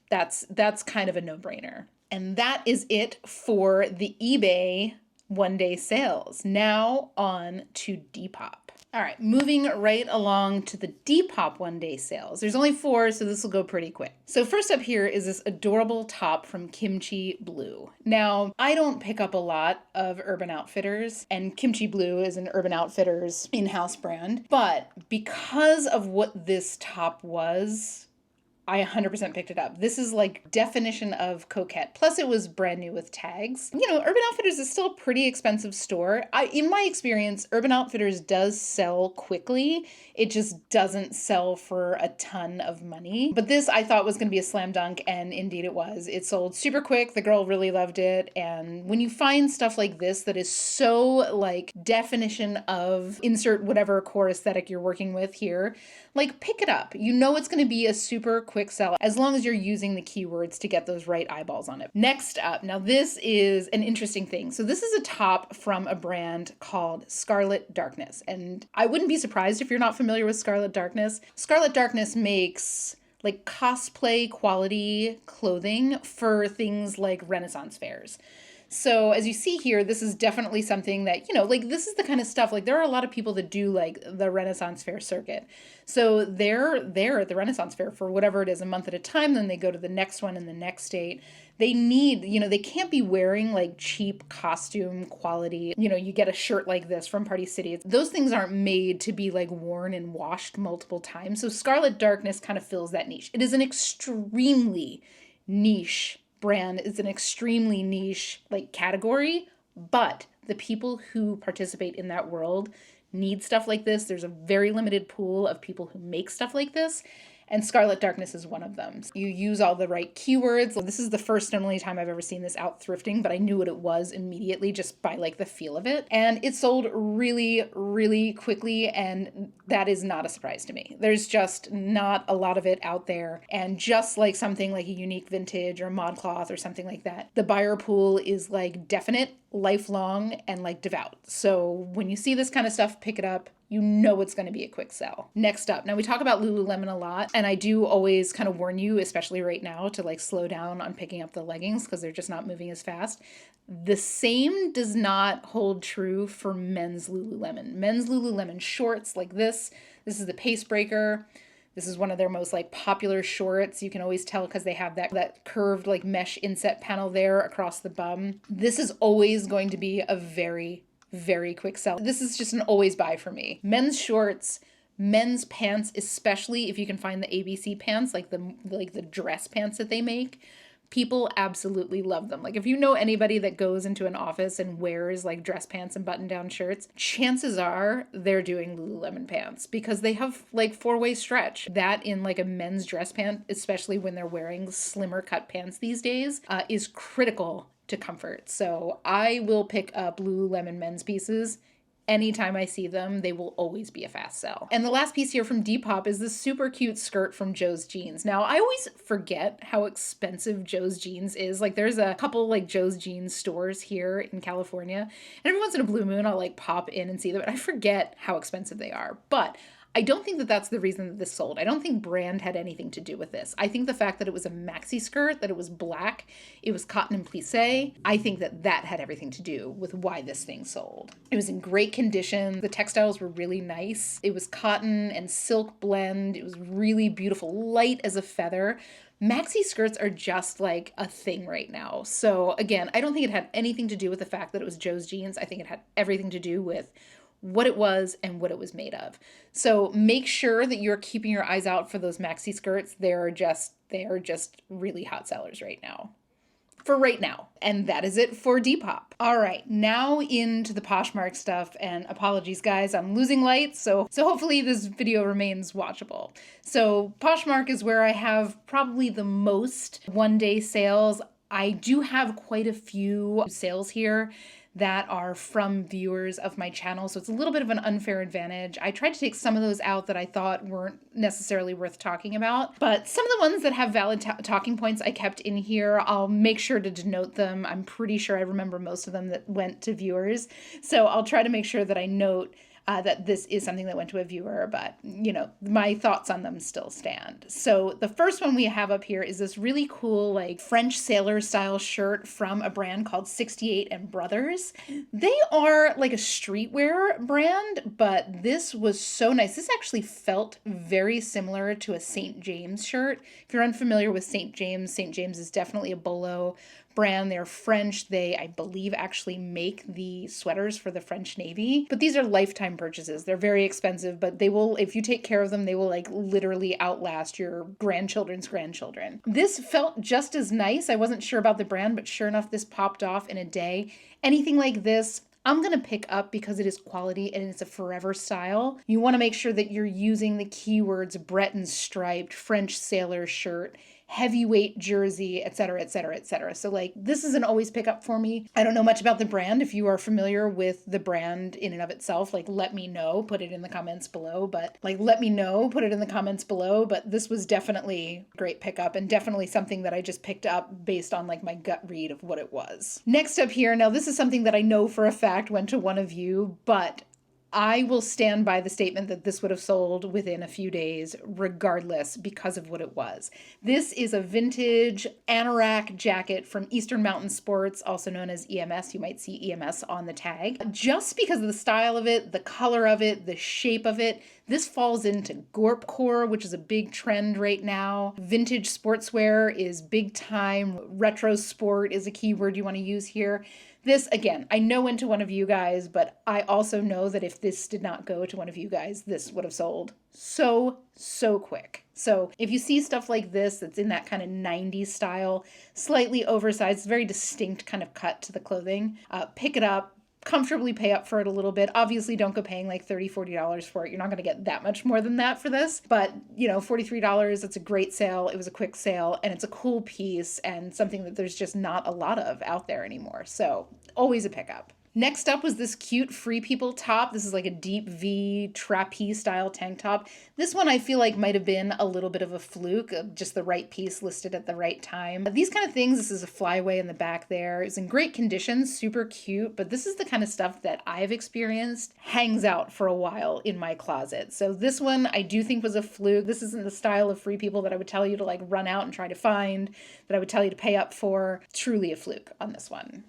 That's kind of a no-brainer. And that is it for the eBay one-day sales. Now on to Depop. All right, moving right along to the Depop one-day sales. There's only 4, so this will go pretty quick. So first up here is this adorable top from Kimchi Blue. Now, I don't pick up a lot of Urban Outfitters, and Kimchi Blue is an Urban Outfitters in-house brand, but because of what this top was, I 100% picked it up. This is like definition of coquette. Plus it was brand new with tags. You know, Urban Outfitters is still a pretty expensive store. In my experience, Urban Outfitters does sell quickly. It just doesn't sell for a ton of money. But this I thought was going to be a slam dunk, and indeed it was. It sold super quick. The girl really loved it. And when you find stuff like this that is so like definition of insert whatever core aesthetic you're working with here, like pick it up. You know it's going to be a super quick sell as long as you're using the keywords to get those right eyeballs on it. Next up, now this is an interesting thing. So this is a top from a brand called Scarlet Darkness. And I wouldn't be surprised if you're not familiar with Scarlet Darkness. Scarlet Darkness makes like cosplay quality clothing for things like Renaissance fairs. So as you see here, this is definitely something that, you know, like this is the kind of stuff, like there are a lot of people that do like the Renaissance fair circuit. So they're there at the Renaissance fair for whatever it is, a month at a time. Then they go to the next one in the next state. They need, you know, they can't be wearing like cheap costume quality. You know, you get a shirt like this from Party City. Those things aren't made to be like worn and washed multiple times. So Scarlet Darkness kind of fills that niche. It is an extremely niche brand. Is an extremely niche like category, but the people who participate in that world need stuff like this. There's a very limited pool of people who make stuff like this, and Scarlet Darkness is one of them. You use all the right keywords. This is the first and only time I've ever seen this out thrifting, but I knew what it was immediately just by like the feel of it. And it sold really, really quickly, and that is not a surprise to me. There's just not a lot of it out there. And just like something like a unique vintage or ModCloth or something like that, the buyer pool is like definite, lifelong, and like devout. So when you see this kind of stuff, pick it up. You know it's going to be a quick sell. Next up, now we talk about Lululemon a lot, and I do always kind of warn you, especially right now, to like slow down on picking up the leggings because they're just not moving as fast. The same does not hold true for men's Lululemon. Men's Lululemon shorts like this is the Pace Breaker. This is one of their most like popular shorts. You can always tell because they have that curved like mesh inset panel there across the bum. This is always going to be a very, very quick sell. This is just an always buy for me. Men's shorts, men's pants, especially if you can find the ABC pants, like the dress pants that they make. People absolutely love them. Like if you know anybody that goes into an office and wears like dress pants and button-down shirts, chances are they're doing Lululemon pants because they have like four-way stretch. That in like a men's dress pant, especially when they're wearing slimmer cut pants these days, is critical to comfort. So I will pick up Lululemon men's pieces. Anytime I see them, they will always be a fast sell. And the last piece here from Depop is this super cute skirt from Joe's Jeans. Now, I always forget how expensive Joe's Jeans is. Like there's a couple like Joe's Jeans stores here in California. And every once in a blue moon, I'll like pop in and see them. And I forget how expensive they are. But I don't think that that's the reason that this sold. I don't think brand had anything to do with this. I think the fact that it was a maxi skirt, that it was black, it was cotton and plissé, I think that that had everything to do with why this thing sold. It was in great condition. The textiles were really nice. It was cotton and silk blend. It was really beautiful, light as a feather. Maxi skirts are just like a thing right now. So again, I don't think it had anything to do with the fact that it was Joe's Jeans. I think it had everything to do with what it was and what it was made of. So make sure that you're keeping your eyes out for those maxi skirts. They are just really hot sellers right now. For right now. And that is it for Depop. All right, now into the Poshmark stuff, and apologies guys, I'm losing light, so hopefully this video remains watchable. So Poshmark is where I have probably the most one-day sales. I do have quite a few sales here that are from viewers of my channel, so it's a little bit of an unfair advantage. I tried to take some of those out that I thought weren't necessarily worth talking about, but some of the ones that have valid talking points I kept in here. I'll make sure to denote them. I'm pretty sure I remember most of them that went to viewers, so I'll try to make sure that I note that this is something that went to a viewer, but you know, my thoughts on them still stand. So the first one we have up here is this really cool like French sailor style shirt from a brand called 68 and Brothers. They are like a streetwear brand, but this was so nice. This actually felt very similar to a St. James shirt. If you're unfamiliar with St. James is definitely a BOLO brand. They're French. They, I believe, actually make the sweaters for the French Navy. But these are lifetime purchases. They're very expensive, but they will, if you take care of them, they will like literally outlast your grandchildren's grandchildren. This felt just as nice. I wasn't sure about the brand, but sure enough, this popped off in a day. Anything like this, I'm going to pick up because it is quality and it's a forever style. You want to make sure that you're using the keywords Breton striped, French sailor shirt, heavyweight jersey, etc., etc., etc. So like this is an always pick up for me. I don't know much about the brand. If you are familiar with the brand in and of itself, like let me know, put it in the comments below. But this was definitely a great pickup and definitely something that I just picked up based on like my gut read of what it was. Next up here, now this is something that I know for a fact went to one of you, but I will stand by the statement that this would have sold within a few days regardless because of what it was. This is a vintage anorak jacket from Eastern Mountain Sports, also known as EMS. You might see EMS on the tag. Just because of the style of it, the color of it, the shape of it, this falls into gorpcore, which is a big trend right now. Vintage sportswear is big time. Retro sport is a keyword you want to use here. This, again, I know went to one of you guys, but I also know that if this did not go to one of you guys, this would have sold so quick. So if you see stuff like this that's in that kind of 90s style, slightly oversized, very distinct kind of cut to the clothing, pick it up. Comfortably pay up for it a little bit. Obviously, don't go paying like $30, $40 for it. You're not going to get that much more than that for this. But, you know, $43, it's a great sale. It was a quick sale and it's a cool piece and something that there's just not a lot of out there anymore. So always a pickup. Next up was this cute Free People top. This is like a deep V trapeze style tank top. This one I feel like might have been a little bit of a fluke, just the right piece listed at the right time. These kind of things, this is a flyaway in the back there. It's in great condition, super cute, but this is the kind of stuff that I've experienced hangs out for a while in my closet. So this one I do think was a fluke. This isn't the style of Free People that I would tell you to like run out and try to find, that I would tell you to pay up for. Truly a fluke on this one.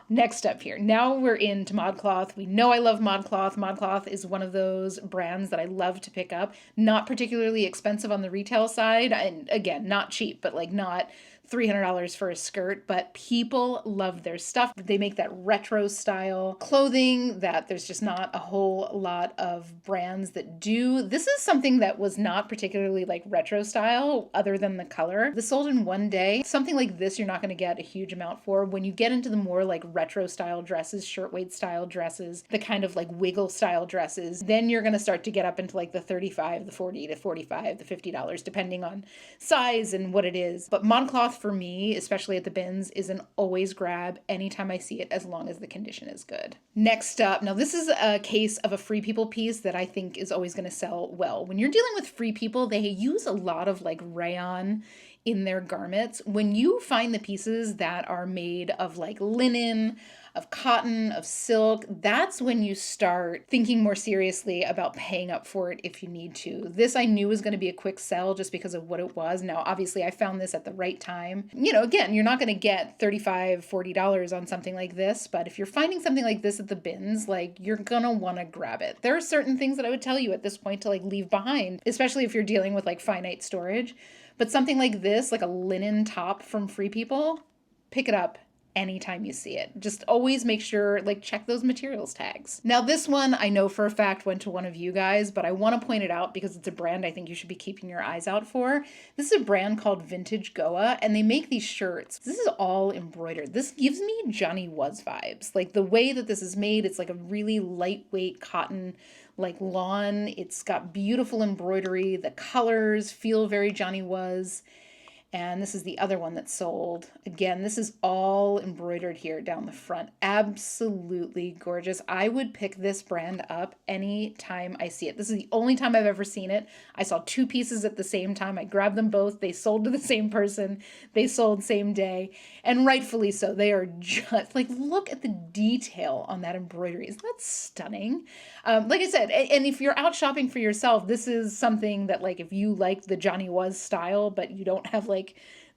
Next up here. Now we're into ModCloth. We know I love ModCloth. ModCloth is one of those brands that I love to pick up. Not particularly expensive on the retail side. And again, not cheap, but like not $300 for a skirt, but people love their stuff. They make that retro style clothing that there's just not a whole lot of brands that do. This is something that was not particularly like retro style other than the color. This sold in one day. Something like this you're not going to get a huge amount for. When you get into the more like retro style dresses, shirtwaist style dresses, the kind of like wiggle style dresses, then you're going to start to get up into like the $35, the $40, the $45, the $50 depending on size and what it is. But ModCloth for me, especially at the bins, is an always grab anytime I see it as long as the condition is good. Next up, now this is a case of a Free People piece that I think is always going to sell well. When you're dealing with Free People, they use a lot of like rayon in their garments. When you find the pieces that are made of like linen, of cotton, of silk, that's when you start thinking more seriously about paying up for it if you need to. This I knew was going to be a quick sell just because of what it was. Now, obviously, I found this at the right time. You know, again, you're not going to get $35, $40 on something like this, but if you're finding something like this at the bins, like you're going to want to grab it. There are certain things that I would tell you at this point to like leave behind, especially if you're dealing with like finite storage. But something like this, like a linen top from Free People, pick it up anytime you see it. Just always make sure, like, check those materials tags. Now, this one I know for a fact went to one of you guys, but I want to point it out because it's a brand I think you should be keeping your eyes out for. This is a brand called Vintage Goa, and they make these shirts. This is all embroidered. This gives me Johnny Was vibes. Like, the way that this is made, it's like a really lightweight cotton, like lawn. It's got beautiful embroidery. The colors feel very Johnny Was. And this is the other one that sold. Again, this is all embroidered here down the front. Absolutely gorgeous. I would pick this brand up anytime I see it. This is the only time I've ever seen it. I saw two pieces at the same time. I grabbed them both. They sold to the same person. They sold same day. And rightfully so. They are just, like, look at the detail on that embroidery. Isn't that stunning? Like I said, and if you're out shopping for yourself, this is something that, like, if you like the Johnny Was style, but you don't have, like,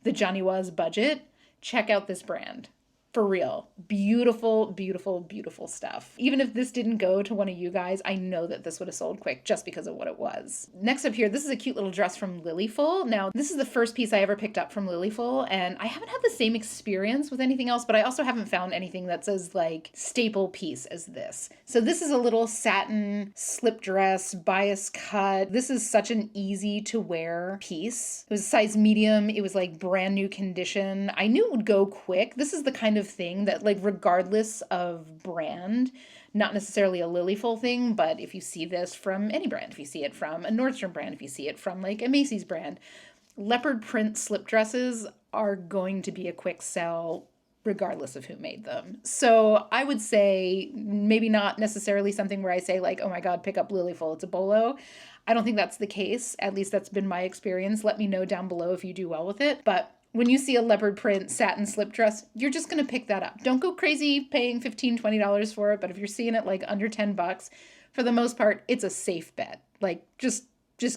the Johnny Was budget, check out this brand. For real. Beautiful, beautiful, beautiful stuff. Even if this didn't go to one of you guys, I know that this would have sold quick just because of what it was. Next up here, this is a cute little dress from Lilyful. Now, this is the first piece I ever picked up from Lilyful, and I haven't had the same experience with anything else, but I also haven't found anything that's as like staple piece as this. So this is a little satin slip dress, bias cut. This is such an easy to wear piece. It was size medium. It was like brand new condition. I knew it would go quick. This is the kind of thing that, like, regardless of brand, not necessarily a Lilyful thing, but if you see this from any brand, if you see it from a Nordstrom brand, if you see it from like a Macy's brand, leopard print slip dresses are going to be a quick sell regardless of who made them. So I would say maybe not necessarily something where I say like, oh my God, pick up Lilyful, it's a BOLO. I don't think that's the case. At least that's been my experience. Let me know down below if you do well with it. But when you see a leopard print satin slip dress, you're just going to pick that up. Don't go crazy paying $15, $20 for it. But if you're seeing it like under $10, for the most part, it's a safe bet. Like just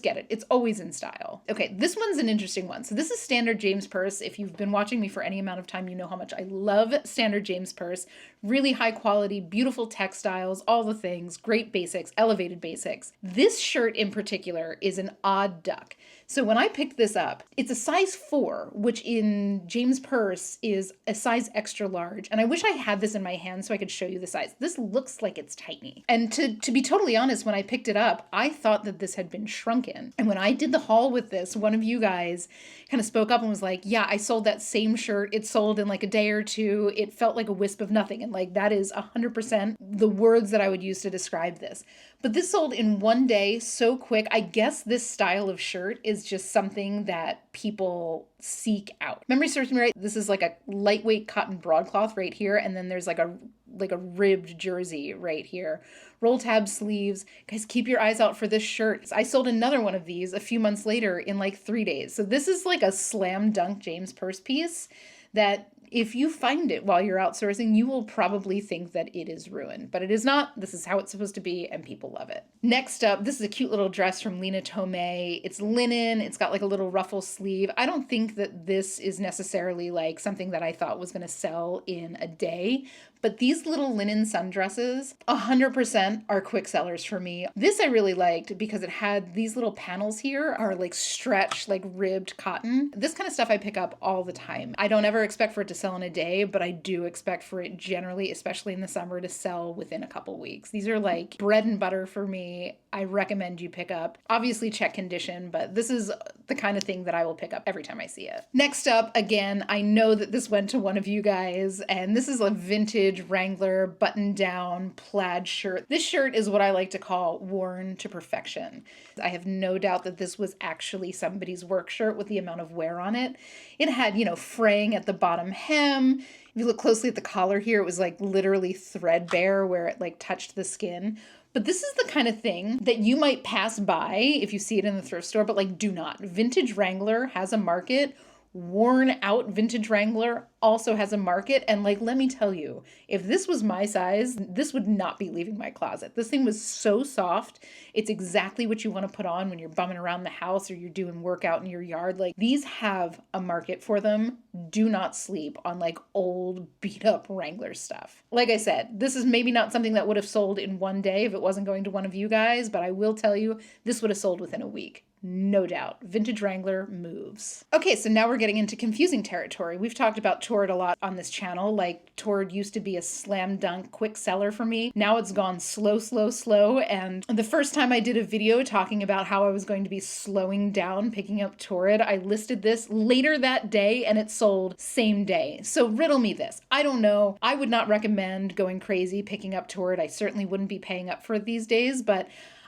get it. It's always in style. Okay, this one's an interesting one. So this is Standard James Purse. If you've been watching me for any amount of time, you know how much I love Standard James Purse. Really high quality, beautiful textiles, all the things, great basics, elevated basics. This shirt in particular is an odd duck. So when I picked this up, it's a size 4, which in James Purse is a size extra large. And I wish I had this in my hand so I could show you the size. This looks like it's tiny. And to be totally honest, when I picked it up, I thought that this had been shrunken. And when I did the haul with this, one of you guys kind of spoke up and was like, yeah, I sold that same shirt. It sold in like a day or two. It felt like a wisp of nothing. And like, that is 100% the words that I would use to describe this. But this sold in one day so quick. I guess this style of shirt is just something that people seek out. Memory serves me right. This is like a lightweight cotton broadcloth right here. And then there's like a ribbed jersey right here. Roll tab sleeves. Guys, keep your eyes out for this shirt. I sold another one of these a few months later in like 3 days. So this is like a slam dunk James Purse piece that if you find it while you're outsourcing, you will probably think that it is ruined, but it is not. This is how it's supposed to be, and people love it. Next up, this is a cute little dress from Lena Tomei. It's linen. It's got like a little ruffle sleeve. I don't think that this is necessarily like something that I thought was going to sell in a day, but these little linen sundresses, 100% are quick sellers for me. This I really liked because it had these little panels here are like stretched, like ribbed cotton. This kind of stuff I pick up all the time. I don't ever expect for it to sell in a day, but I do expect for it generally, especially in the summer, to sell within a couple weeks. These are like bread and butter for me. I recommend you pick up. Obviously check condition, but this is the kind of thing that I will pick up every time I see it. Next up, again, I know that this went to one of you guys, and this is a vintage Wrangler button-down plaid shirt. This shirt is what I like to call worn to perfection. I have no doubt that this was actually somebody's work shirt with the amount of wear on it. It had, fraying at the bottom hem. If you look closely at the collar here, it was like literally threadbare where it like touched the skin. But this is the kind of thing that you might pass by if you see it in the thrift store, but like do not. Vintage Wrangler has a market. Worn out vintage Wrangler also has a market. And like, let me tell you, if this was my size, this would not be leaving my closet. This thing was so soft. It's exactly what you want to put on when you're bumming around the house or you're doing workout in your yard. Like, these have a market for them. Do not sleep on like old beat up Wrangler stuff. Like I said, this is maybe not something that would have sold in one day if it wasn't going to one of you guys, but I will tell you, this would have sold within a week. No doubt. Vintage Wrangler moves. Okay, so now we're getting into confusing territory. We've talked about Torrid a lot on this channel. Like, Torrid used to be a slam dunk quick seller for me. Now it's gone slow, slow, slow. And the first time I did a video talking about how I was going to be slowing down picking up Torrid, I listed this later that day and it sold same day. So riddle me this. I don't know. I would not recommend going crazy picking up Torrid. I certainly wouldn't be paying up for it these days, but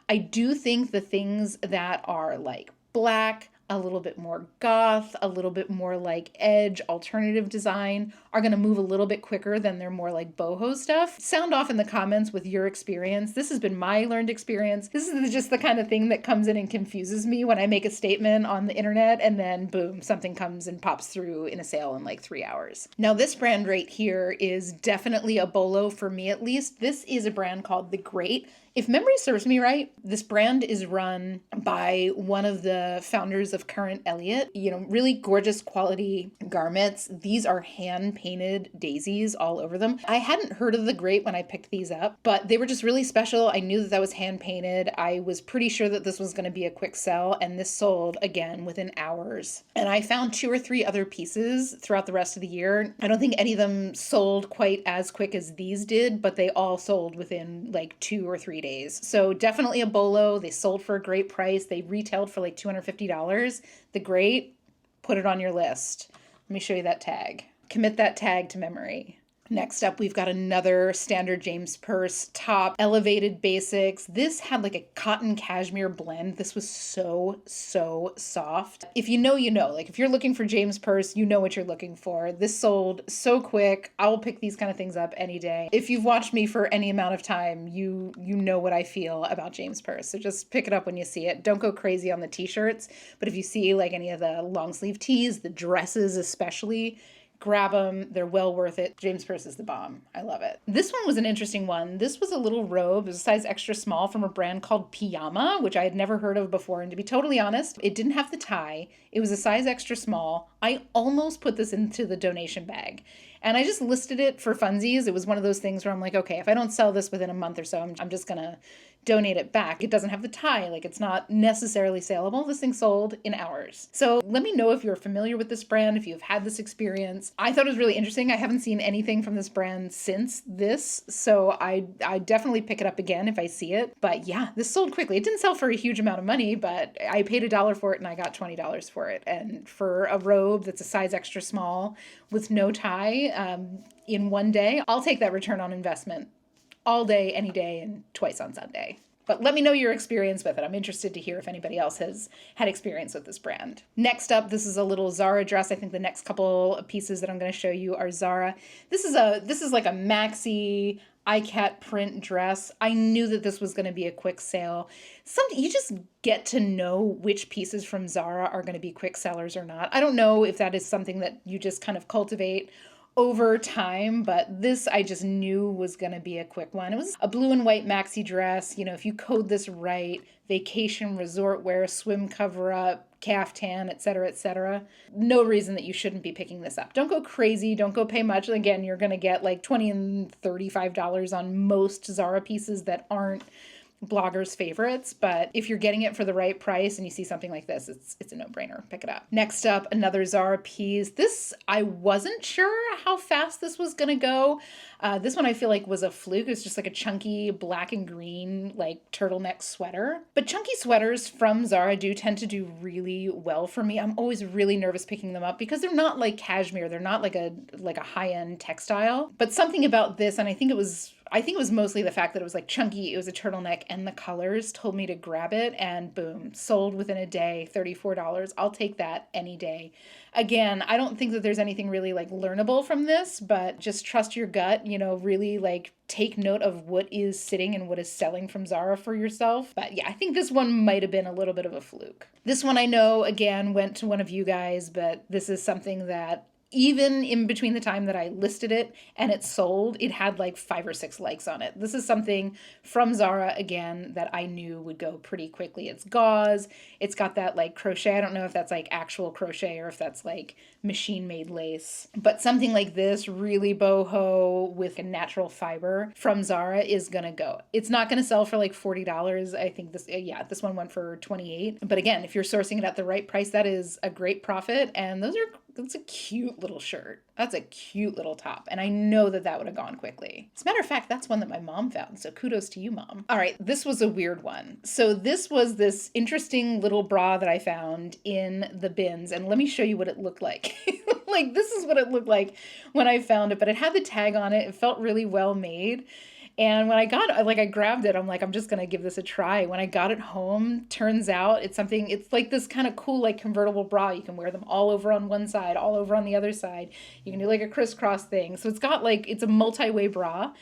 I do think the things that are like black, a little bit more goth, a little bit more like edge, alternative design are going to move a little bit quicker than their more like boho stuff. Sound off in the comments with your experience. This has been my learned experience. This is just the kind of thing that comes in and confuses me when I make a statement on the internet and then boom, something comes and pops through in a sale in like 3 hours. Now this brand right here is definitely a BOLO for me at least. This is a brand called The Great. If memory serves me right, this brand is run by one of the founders purchase of Current Elliott, really gorgeous quality garments. These are hand painted daisies all over them. I hadn't heard of the Great when I picked these up, but they were just really special. I knew that that was hand painted. I was pretty sure that this was going to be a quick sell, and this sold again within hours. And I found 2 or 3 other pieces throughout the rest of the year. I don't think any of them sold quite as quick as these did, but they all sold within like 2 or 3 days. So definitely a BOLO. They sold for a great price. They retailed for like $250. The Great, put it on your list. Let me show you that tag. Commit that tag to memory. Next up, we've got another standard James purse top, elevated basics. This had like a cotton cashmere blend. This was so soft. If you know, you know. Like if you're looking for James purse, you know what you're looking for. This sold so quick. I will pick these kind of things up any day. If you've watched me for any amount of time, you know what I feel about James purse. So just pick it up when you see it. Don't go crazy on the t-shirts, but if you see like any of the long sleeve tees, the dresses especially, grab them. They're well worth it. James purse is the bomb. I love it. This one was an interesting one. This was a little robe. It was a size extra small from a brand called Piyama, which I had never heard of before. And to be totally honest, it didn't have the tie. It was a size extra small. I almost put this into the donation bag. And I just listed it for funsies. It was one of those things where I'm like, okay, if I don't sell this within a month or so, I'm just going to donate it back. It doesn't have the tie. Like it's not necessarily saleable. This thing sold in hours. So let me know if you're familiar with this brand, if you've had this experience. I thought it was really interesting. I haven't seen anything from this brand since this. So I definitely pick it up again if I see it. But yeah, this sold quickly. It didn't sell for a huge amount of money, but I paid $1 for it and I got $20 for it. And for a robe that's a size extra small with no tie, in one day, I'll take that return on investment all day, any day, and twice on Sunday. But let me know your experience with it. I'm interested to hear if anybody else has had experience with this brand. Next up, this is a little Zara dress. I think the next couple of pieces that I'm going to show you are Zara. This is like a maxi iCat print dress. I knew that this was going to be a quick sale. You just get to know which pieces from Zara are going to be quick sellers or not. I don't know if that is something that you just kind of cultivate over time, but this I just knew was going to be a quick one. It was a blue and white maxi dress. If you code this right, vacation, resort wear, swim cover up, caftan, etc., etc. No reason that you shouldn't be picking this up. Don't go crazy. Don't go pay much. Again, you're going to get like $20 and $35 on most Zara pieces that aren't bloggers' favorites, but if you're getting it for the right price and you see something like this, it's a no-brainer. Pick it up. Next up, another Zara piece. This, I wasn't sure how fast this was gonna go. This one I feel like was a fluke. It was just like a chunky black and green like turtleneck sweater. But chunky sweaters from Zara do tend to do really well for me. I'm always really nervous picking them up because they're not like cashmere. They're not like a high-end textile. But something about this, and I think it was mostly the fact that it was like chunky, it was a turtleneck, and the colors told me to grab it, and boom, sold within a day, $34. I'll take that any day. Again, I don't think that there's anything really like learnable from this, but just trust your gut, really like take note of what is sitting and what is selling from Zara for yourself. But yeah, I think this one might have been a little bit of a fluke. This one I know, again, went to one of you guys, but this is something that even in between the time that I listed it and it sold, it had like 5 or 6 likes on it. This is something from Zara, again, that I knew would go pretty quickly. It's gauze. It's got that like crochet. I don't know if that's like actual crochet or if that's like machine-made lace. But something like this, really boho with a natural fiber from Zara is going to go. It's not going to sell for like $40. I think this one went for $28. But again, if you're sourcing it at the right price, that is a great profit. And that's a cute little shirt. That's a cute little top. And I know that would have gone quickly. As a matter of fact, that's one that my mom found. So kudos to you, Mom. All right, this was a weird one. So this was this interesting little bra that I found in the bins. And let me show you what it looked like. Like, this is what it looked like when I found it. But it had the tag on it. It felt really well made. And when I grabbed it, I'm like, I'm just going to give this a try. When I got it home, turns out it's like this kind of cool, like convertible bra. You can wear them all over on one side, all over on the other side. You can do like a crisscross thing. So it's a multi-way bra.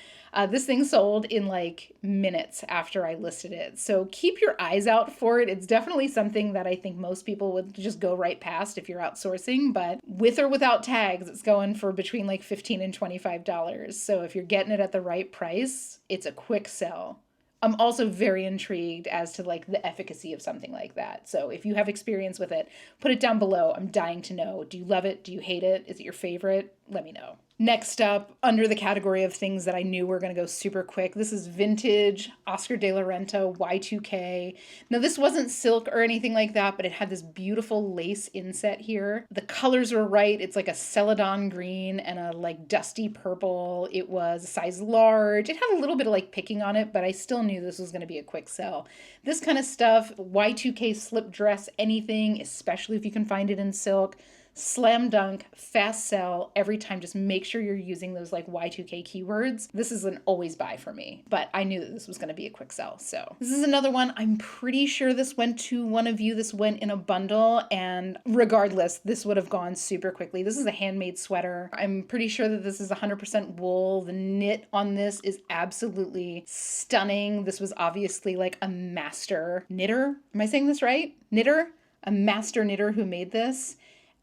This thing sold in like minutes after I listed it. So keep your eyes out for it. It's definitely something that I think most people would just go right past if you're outsourcing, but with or without tags, it's going for between like $15 and $25. So if you're getting it at the right price, it's a quick sell. I'm also very intrigued as to like the efficacy of something like that. So if you have experience with it, put it down below. I'm dying to know. Do you love it? Do you hate it? Is it your favorite? Let me know. Next up, under the category of things that I knew were going to go super quick, this is vintage Oscar de la Renta Y2K. Now, this wasn't silk or anything like that, but it had this beautiful lace inset here. The colors were right. It's like a celadon green and a like dusty purple. It was a size large. It had a little bit of like picking on it, but I still knew this was going to be a quick sell. This kind of stuff, Y2K slip dress, anything, especially if you can find it in silk, slam dunk, fast sell every time. Just make sure you're using those like Y2K keywords. This is an always buy for me, but I knew that this was going to be a quick sell. So this is another one. I'm pretty sure this went to one of you. This went in a bundle, and regardless, this would have gone super quickly. This is a handmade sweater. I'm pretty sure that this is 100% wool. The knit on this is absolutely stunning. This was obviously like a master knitter. Am I saying this right? Knitter? A master knitter who made this.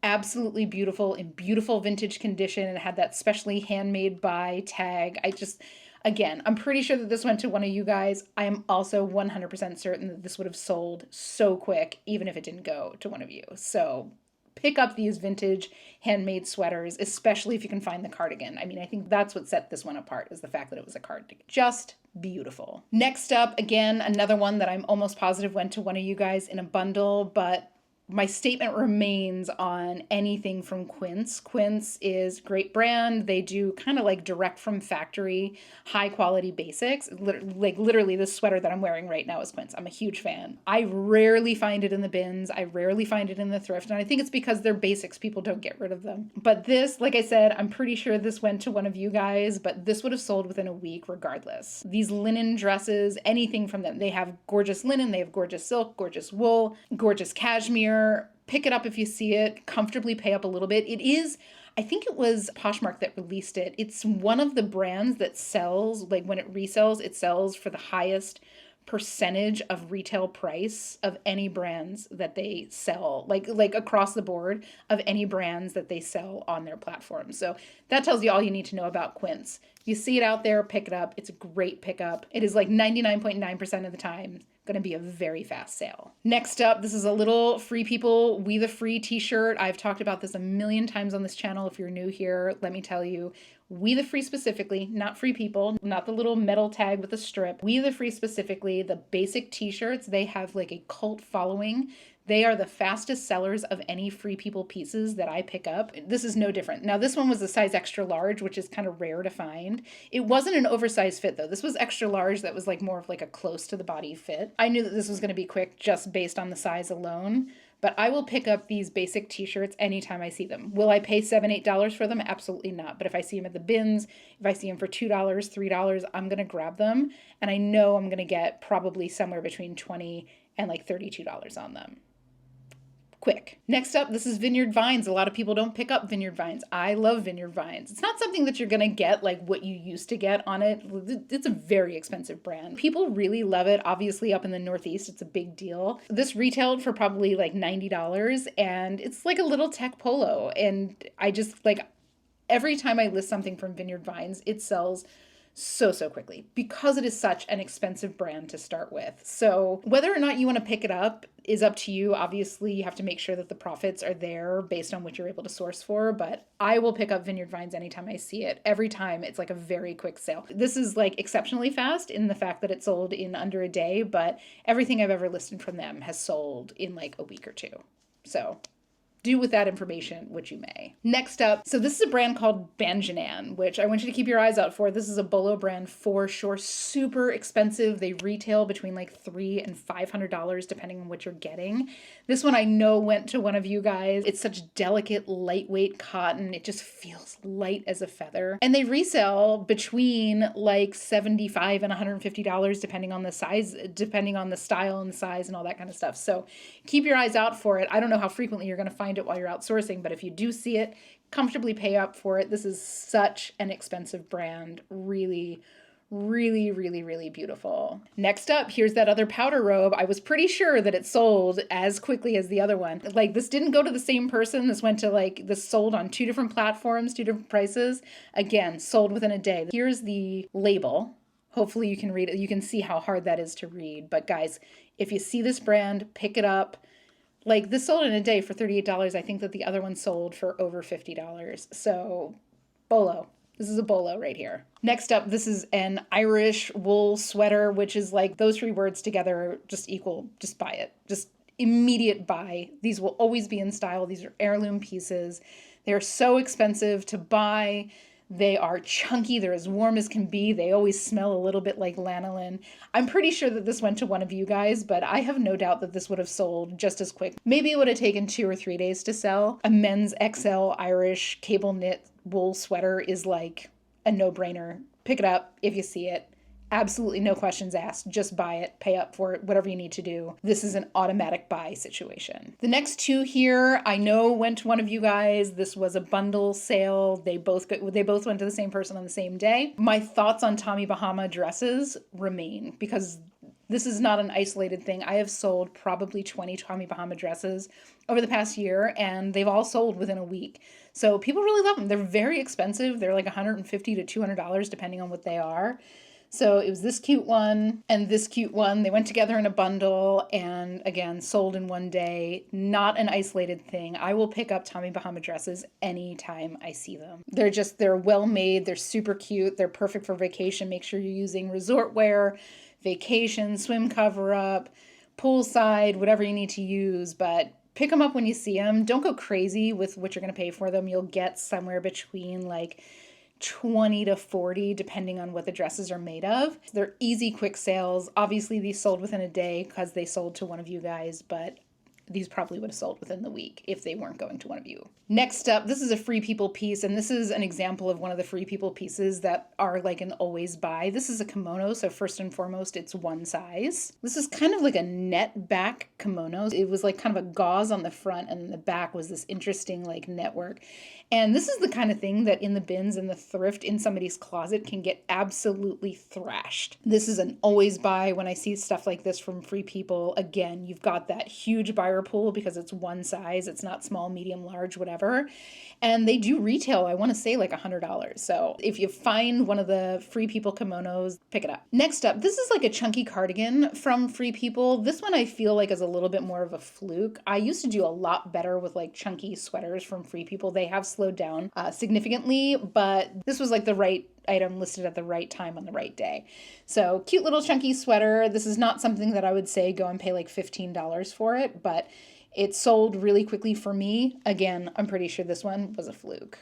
Absolutely beautiful, in beautiful vintage condition. It had that specially handmade by tag. Again, I'm pretty sure that this went to one of you guys. I am also 100% certain that this would have sold so quick, even if it didn't go to one of you. So pick up these vintage handmade sweaters, especially if you can find the cardigan. I mean, I think that's what set this one apart, is the fact that it was a cardigan. Just beautiful. Next up, again, another one that I'm almost positive went to one of you guys in a bundle, but my statement remains on anything from Quince. Quince is a great brand. They do kind of like direct from factory, high quality basics. Like literally this sweater that I'm wearing right now is Quince. I'm a huge fan. I rarely find it in the bins. I rarely find it in the thrift. And I think it's because they're basics. People don't get rid of them. But this, like I said, I'm pretty sure this went to one of you guys, but this would have sold within a week regardless. These linen dresses, anything from them. They have gorgeous linen. They have gorgeous silk, gorgeous wool, gorgeous cashmere. Pick it up if you see it, comfortably pay up a little bit. It is, I think it was Poshmark that released it. It's one of the brands that sells, like when it resells, it sells for the highest percentage of retail price of any brands that they sell, like across the board of any brands that they sell on their platform. So that tells you all you need to know about Quince. If you see it out there, pick it up. It's a great pickup. It is like 99.9% of the time going to be a very fast sale. Next up, this is a little Free People We the Free t-shirt. I've talked about this a million times on this channel. If you're new here, let me tell you, We the Free specifically, not Free People, not the little metal tag with the strip. We the Free specifically, the basic t-shirts, they have like a cult following. They are the fastest sellers of any Free People pieces that I pick up. This is no different. Now, this one was a size extra large, which is kind of rare to find. It wasn't an oversized fit, though. This was extra large that was like more of like a close to the body fit. I knew that this was going to be quick just based on the size alone, but I will pick up these basic t-shirts anytime I see them. Will I pay $7, $8 for them? Absolutely not. But if I see them at the bins, if I see them for $2, $3, I'm going to grab them. And I know I'm going to get probably somewhere between $20 and like $32 on them. Quick. Next up, this is Vineyard Vines. A lot of people don't pick up Vineyard Vines. I love Vineyard Vines. It's not something that you're going to get like what you used to get on it. It's a very expensive brand. People really love it. Obviously, up in the Northeast, it's a big deal. This retailed for probably like $90, and it's like a little tech polo. And I just like, every time I list something from Vineyard Vines, it sells so quickly because it is such an expensive brand to start with. So whether or not you want to pick it up is up to you. Obviously, you have to make sure that the profits are there based on what you're able to source for, but I will pick up Vineyard Vines anytime I see it. Every time it's like a very quick sale. This is like exceptionally fast in the fact that it sold in under a day, but everything I've ever listed from them has sold in like a week or two. So do with that information what you may. Next up, so this is a brand called Banjanan, which I want you to keep your eyes out for. This is a BOLO brand for sure. Super expensive. They retail between like $300 and $500 depending on what you're getting. This one I know went to one of you guys. It's such delicate, lightweight cotton. It just feels light as a feather. And they resell between like $75 and $150 depending on the size, depending on the style and the size and all that kind of stuff. So keep your eyes out for it. I don't know how frequently you're going to find it while you're outsourcing, but if you do see it, comfortably pay up for it. This is such an expensive brand. Really beautiful. Next up, here's that other powder robe. I was pretty sure that it sold as quickly as the other one. Like this didn't go to the same person. This went to like, this sold on 2 different platforms, 2 different prices. Again, sold within a day. Here's the label. Hopefully you can read it. You can see how hard that is to read. But guys, if you see this brand, pick it up. Like, this sold in a day for $38. I think that the other one sold for over $50. So, BOLO. This is a BOLO right here. Next up, this is an Irish wool sweater, which is like those three words together just equal, just buy it. Just immediate buy. These will always be in style. These are heirloom pieces. They're so expensive to buy. They are chunky. They're as warm as can be. They always smell a little bit like lanolin. I'm pretty sure that this went to one of you guys, but I have no doubt that this would have sold just as quick. Maybe it would have taken 2 or 3 days to sell. A men's XL Irish cable knit wool sweater is like a no-brainer. Pick it up if you see it. Absolutely no questions asked. Just buy it, pay up for it, whatever you need to do. This is an automatic buy situation. The next two here, I know went to one of you guys. This was a bundle sale. They both went to the same person on the same day. My thoughts on Tommy Bahama dresses remain, because this is not an isolated thing. I have sold probably 20 Tommy Bahama dresses over the past year, and they've all sold within a week. So people really love them. They're very expensive. They're like $150 to $200 depending on what they are. So it was this cute one and this cute one. They went together in a bundle and, again, sold in one day. Not an isolated thing. I will pick up Tommy Bahama dresses anytime I see them. They're well made. They're super cute. They're perfect for vacation. Make sure you're using resort wear, vacation, swim cover up, poolside, whatever you need to use. But pick them up when you see them. Don't go crazy with what you're going to pay for them. You'll get somewhere between like 20 to 40 depending on what the dresses are made of. They're easy, quick sales. Obviously these sold within a day because they sold to one of you guys, but these probably would have sold within the week if they weren't going to one of you. Next up, this is a Free People piece, and this is an example of one of the Free People pieces that are like an always buy. This is a kimono, so first and foremost, it's one size. This is kind of like a net back kimono. It was like kind of a gauze on the front, and the back was this interesting like network. And this is the kind of thing that in the bins and the thrift in somebody's closet can get absolutely thrashed. This is an always buy when I see stuff like this from Free People. Again, you've got that huge buyer pool because it's one size. It's not small, medium, large, whatever. And they do retail, I want to say like $100. So if you find one of the Free People kimonos, pick it up. Next up, this is like a chunky cardigan from Free People. This one I feel like is a little bit more of a fluke. I used to do a lot better with like chunky sweaters from Free People. They have slowed down significantly, but this was like the right item listed at the right time on the right day. So cute little chunky sweater. This is not something that I would say go and pay like $15 for it, but it sold really quickly for me. Again, I'm pretty sure this one was a fluke.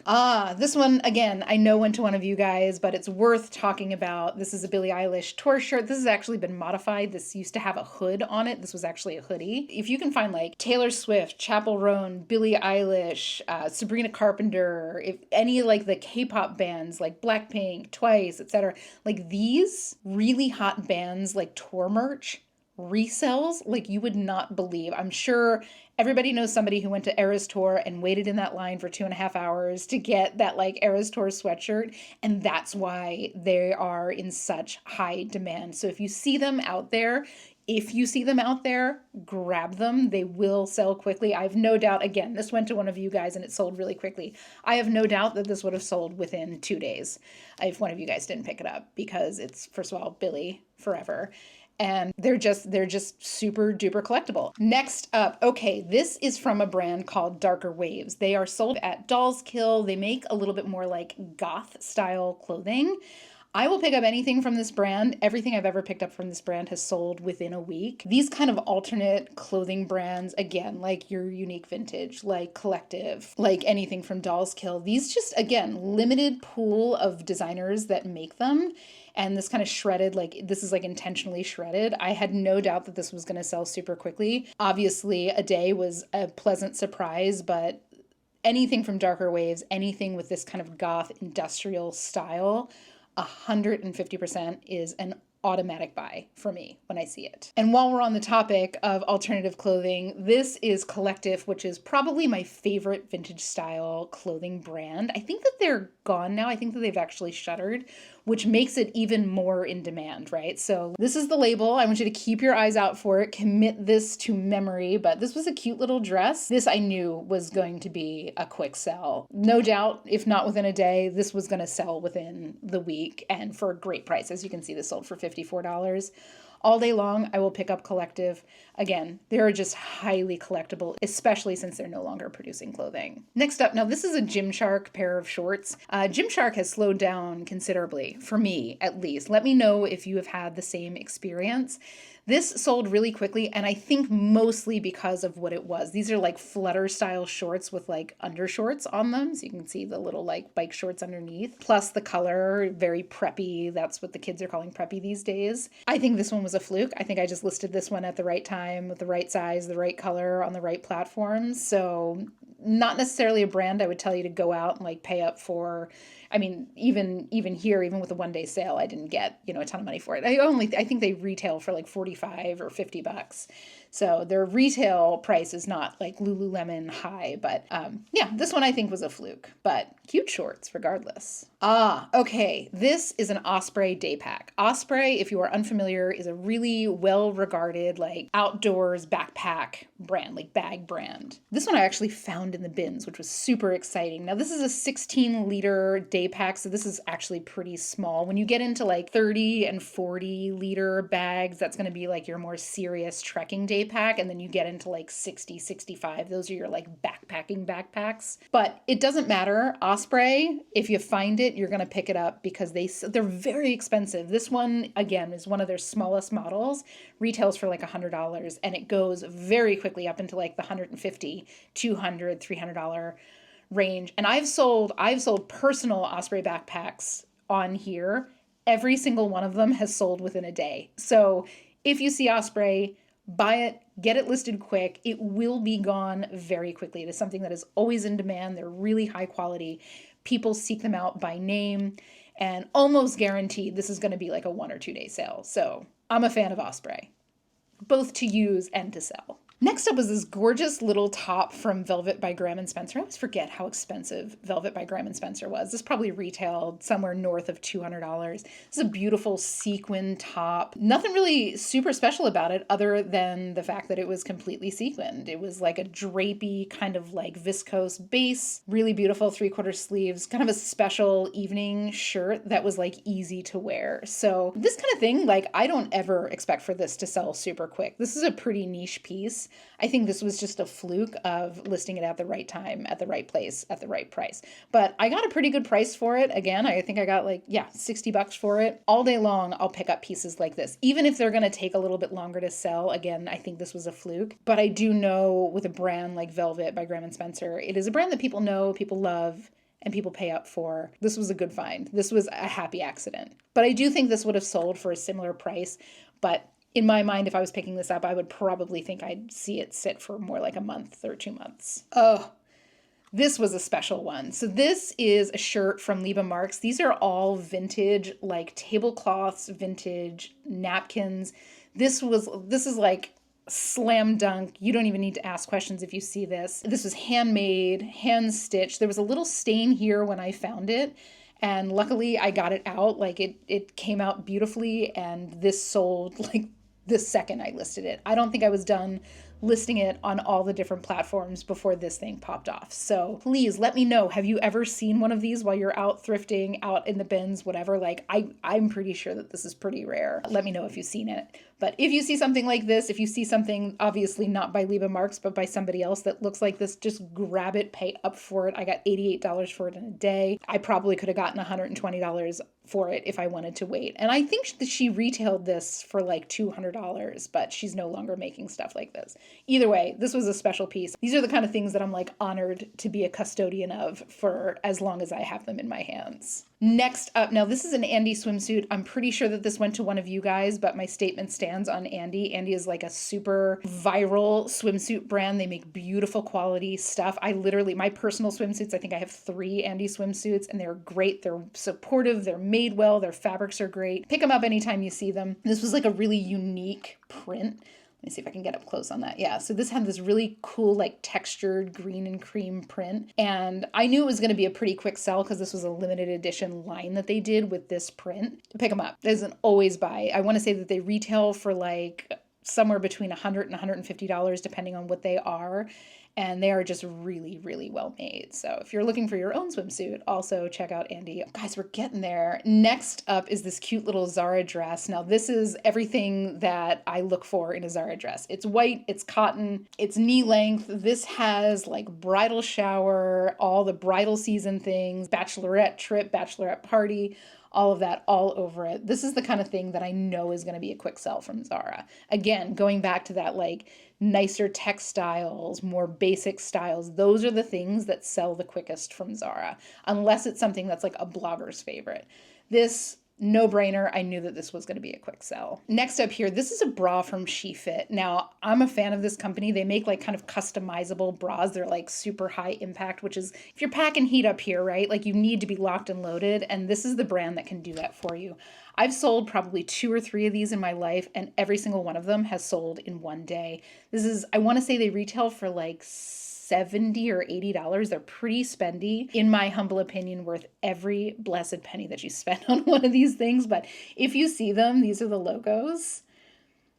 This one, again, I know went to one of you guys, but it's worth talking about. This is a Billie Eilish tour shirt. This has actually been modified. This used to have a hood on it. This was actually a hoodie. If you can find like Taylor Swift, Chappell Roan, Billie Eilish, Sabrina Carpenter, if any like the K-pop bands like Blackpink, Twice, etc., like these really hot bands like tour merch resells like you would not believe. I'm sure everybody knows somebody who went to Eras Tour and waited in that line for 2.5 hours to get that like Eras Tour sweatshirt, and that's why they are in such high demand. So if you see them out there, grab them. They will sell quickly. I have no doubt, again, this went to one of you guys and it sold really quickly. I have no doubt that this would have sold within 2 days if one of you guys didn't pick it up, because it's, first of all, Billie forever. And they're just super duper collectible. Next up, okay, this is from a brand called Darker Waves. They are sold at Dolls Kill. They make a little bit more like goth style clothing. I will pick up anything from this brand. Everything I've ever picked up from this brand has sold within a week. These kind of alternate clothing brands, again, like your Unique Vintage, like Collective, like anything from Dolls Kill, these just, again, limited pool of designers that make them. And this kind of shredded, like this is like intentionally shredded. I had no doubt that this was going to sell super quickly. Obviously, a day was a pleasant surprise, but anything from Darker Waves, anything with this kind of goth industrial style, 150% is an automatic buy for me when I see it. And while we're on the topic of alternative clothing, this is Collective, which is probably my favorite vintage style clothing brand. I think that they're gone now. I think that they've actually shuttered, which makes it even more in demand, right? So this is the label. I want you to keep your eyes out for it. Commit this to memory, but this was a cute little dress. This I knew was going to be a quick sell. No doubt, if not within a day, this was going to sell within the week and for a great price. As you can see, this sold for $54. All day long, I will pick up Collective. Again, they're just highly collectible, especially since they're no longer producing clothing. Next up, now this is a Gymshark pair of shorts. Gymshark has slowed down considerably, for me at least. Let me know if you have had the same experience. This sold really quickly, and I think mostly because of what it was. These are like flutter style shorts with like undershorts on them. So you can see the little like bike shorts underneath. Plus the color, very preppy. That's what the kids are calling preppy these days. I think this one was a fluke. I think I just listed this one at the right time with the right size, the right color on the right platforms. So not necessarily a brand I would tell you to go out and like pay up for. I mean, even here, even with a one-day sale, I didn't get, a ton of money for it. I think they retail for like 45 or $50. So their retail price is not like Lululemon high, but yeah, this one I think was a fluke, but cute shorts regardless. Okay. This is an Osprey day pack. Osprey, if you are unfamiliar, is a really well-regarded like outdoors backpack brand, like bag brand. This one I actually found in the bins, which was super exciting. Now this is a 16-liter day pack, so this is actually pretty small. When you get into like 30 and 40-liter bags, that's going to be like your more serious trekking day pack, and then you get into like 60, 65. Those are your like backpacking backpacks. But it doesn't matter. Osprey, if you find it, you're going to pick it up because they're very expensive. This one, again, is one of their smallest models, retails for like $100, and it goes very quickly up into like the $150, $200, $300 range. And I've sold personal Osprey backpacks on here. Every single one of them has sold within a day. So if you see Osprey, buy it, get it listed quick. It will be gone very quickly. It is something that is always in demand. They're really high quality. People seek them out by name, and almost guaranteed this is going to be like a 1 or 2 day sale. So I'm a fan of Osprey, both to use and to sell. Next up is this gorgeous little top from Velvet by Graham & Spencer. I always forget how expensive Velvet by Graham & Spencer was. This probably retailed somewhere north of $200. This is a beautiful sequin top. Nothing really super special about it other than the fact that it was completely sequined. It was like a drapey kind of like viscose base, really beautiful 3/4 sleeves, kind of a special evening shirt that was like easy to wear. So this kind of thing, like I don't ever expect for this to sell super quick. This is a pretty niche piece. I think this was just a fluke of listing it at the right time, at the right place, at the right price. But I got a pretty good price for it. Again, I think I got like, $60 for it. All day long, I'll pick up pieces like this. Even if they're going to take a little bit longer to sell, again, I think this was a fluke. But I do know with a brand like Velvet by Graham & Spencer, it is a brand that people know, people love, and people pay up for. This was a good find. This was a happy accident. But I do think this would have sold for a similar price, but in my mind, if I was picking this up, I would probably think I'd see it sit for more like a month or 2 months. Oh, this was a special one. So this is a shirt from Liba Marks. These are all vintage, like tablecloths, vintage napkins. This is like slam dunk. You don't even need to ask questions if you see this. This was handmade, hand stitched. There was a little stain here when I found it, and luckily I got it out. Like it came out beautifully, and this sold like the second I listed it. I don't think I was done listing it on all the different platforms before this thing popped off. So please let me know. Have you ever seen one of these while you're out thrifting, out in the bins, whatever? Like I'm pretty sure that this is pretty rare. Let me know if you've seen it. But if you see something like this, if you see something obviously not by Liba Marks, but by somebody else that looks like this, just grab it, pay up for it. I got $88 for it in a day. I probably could have gotten $120 for it if I wanted to wait. And I think that she retailed this for like $200, but she's no longer making stuff like this. Either way, this was a special piece. These are the kind of things that I'm like honored to be a custodian of for as long as I have them in my hands. Next up, now this is an Andy swimsuit. I'm pretty sure that this went to one of you guys, but my statement stands on Andy. Andy is like a super viral swimsuit brand. They make beautiful quality stuff. My personal swimsuits, I think I have 3 Andy swimsuits, and they're great. They're supportive. They're made well. Their fabrics are great. Pick them up anytime you see them. This was like a really unique print. me see if I can get up close on that. Yeah, so this had this really cool, like textured green and cream print. And I knew it was going to be a pretty quick sell because this was a limited edition line that they did with this print. Pick them up. There's an always buy. I want to say that they retail for like somewhere between $100 and $150 depending on what they are. And they are just really, really well made. So if you're looking for your own swimsuit, also check out Andy. Guys, we're getting there. Next up is this cute little Zara dress. Now this is everything that I look for in a Zara dress. It's white, it's cotton, it's knee length. This has like bridal shower, all the bridal season things, bachelorette trip, bachelorette party, all of that all over it. This is the kind of thing that I know is going to be a quick sell from Zara. Again, going back to that like nicer textiles, more basic styles. Those are the things that sell the quickest from Zara, unless it's something that's like a blogger's favorite. This, no brainer. I knew that this was going to be a quick sell. Next up here, this is a bra from SheFit. Now, I'm a fan of this company. They make like kind of customizable bras. They're like super high impact, which is if you're packing heat up here, right? Like you need to be locked and loaded. And this is the brand that can do that for you. I've sold probably 2 or 3 of these in my life, and every single one of them has sold in one day. This is, I want to say they retail for like $70 or $80. They're pretty spendy. In my humble opinion, worth every blessed penny that you spend on one of these things. But if you see them, these are the logos.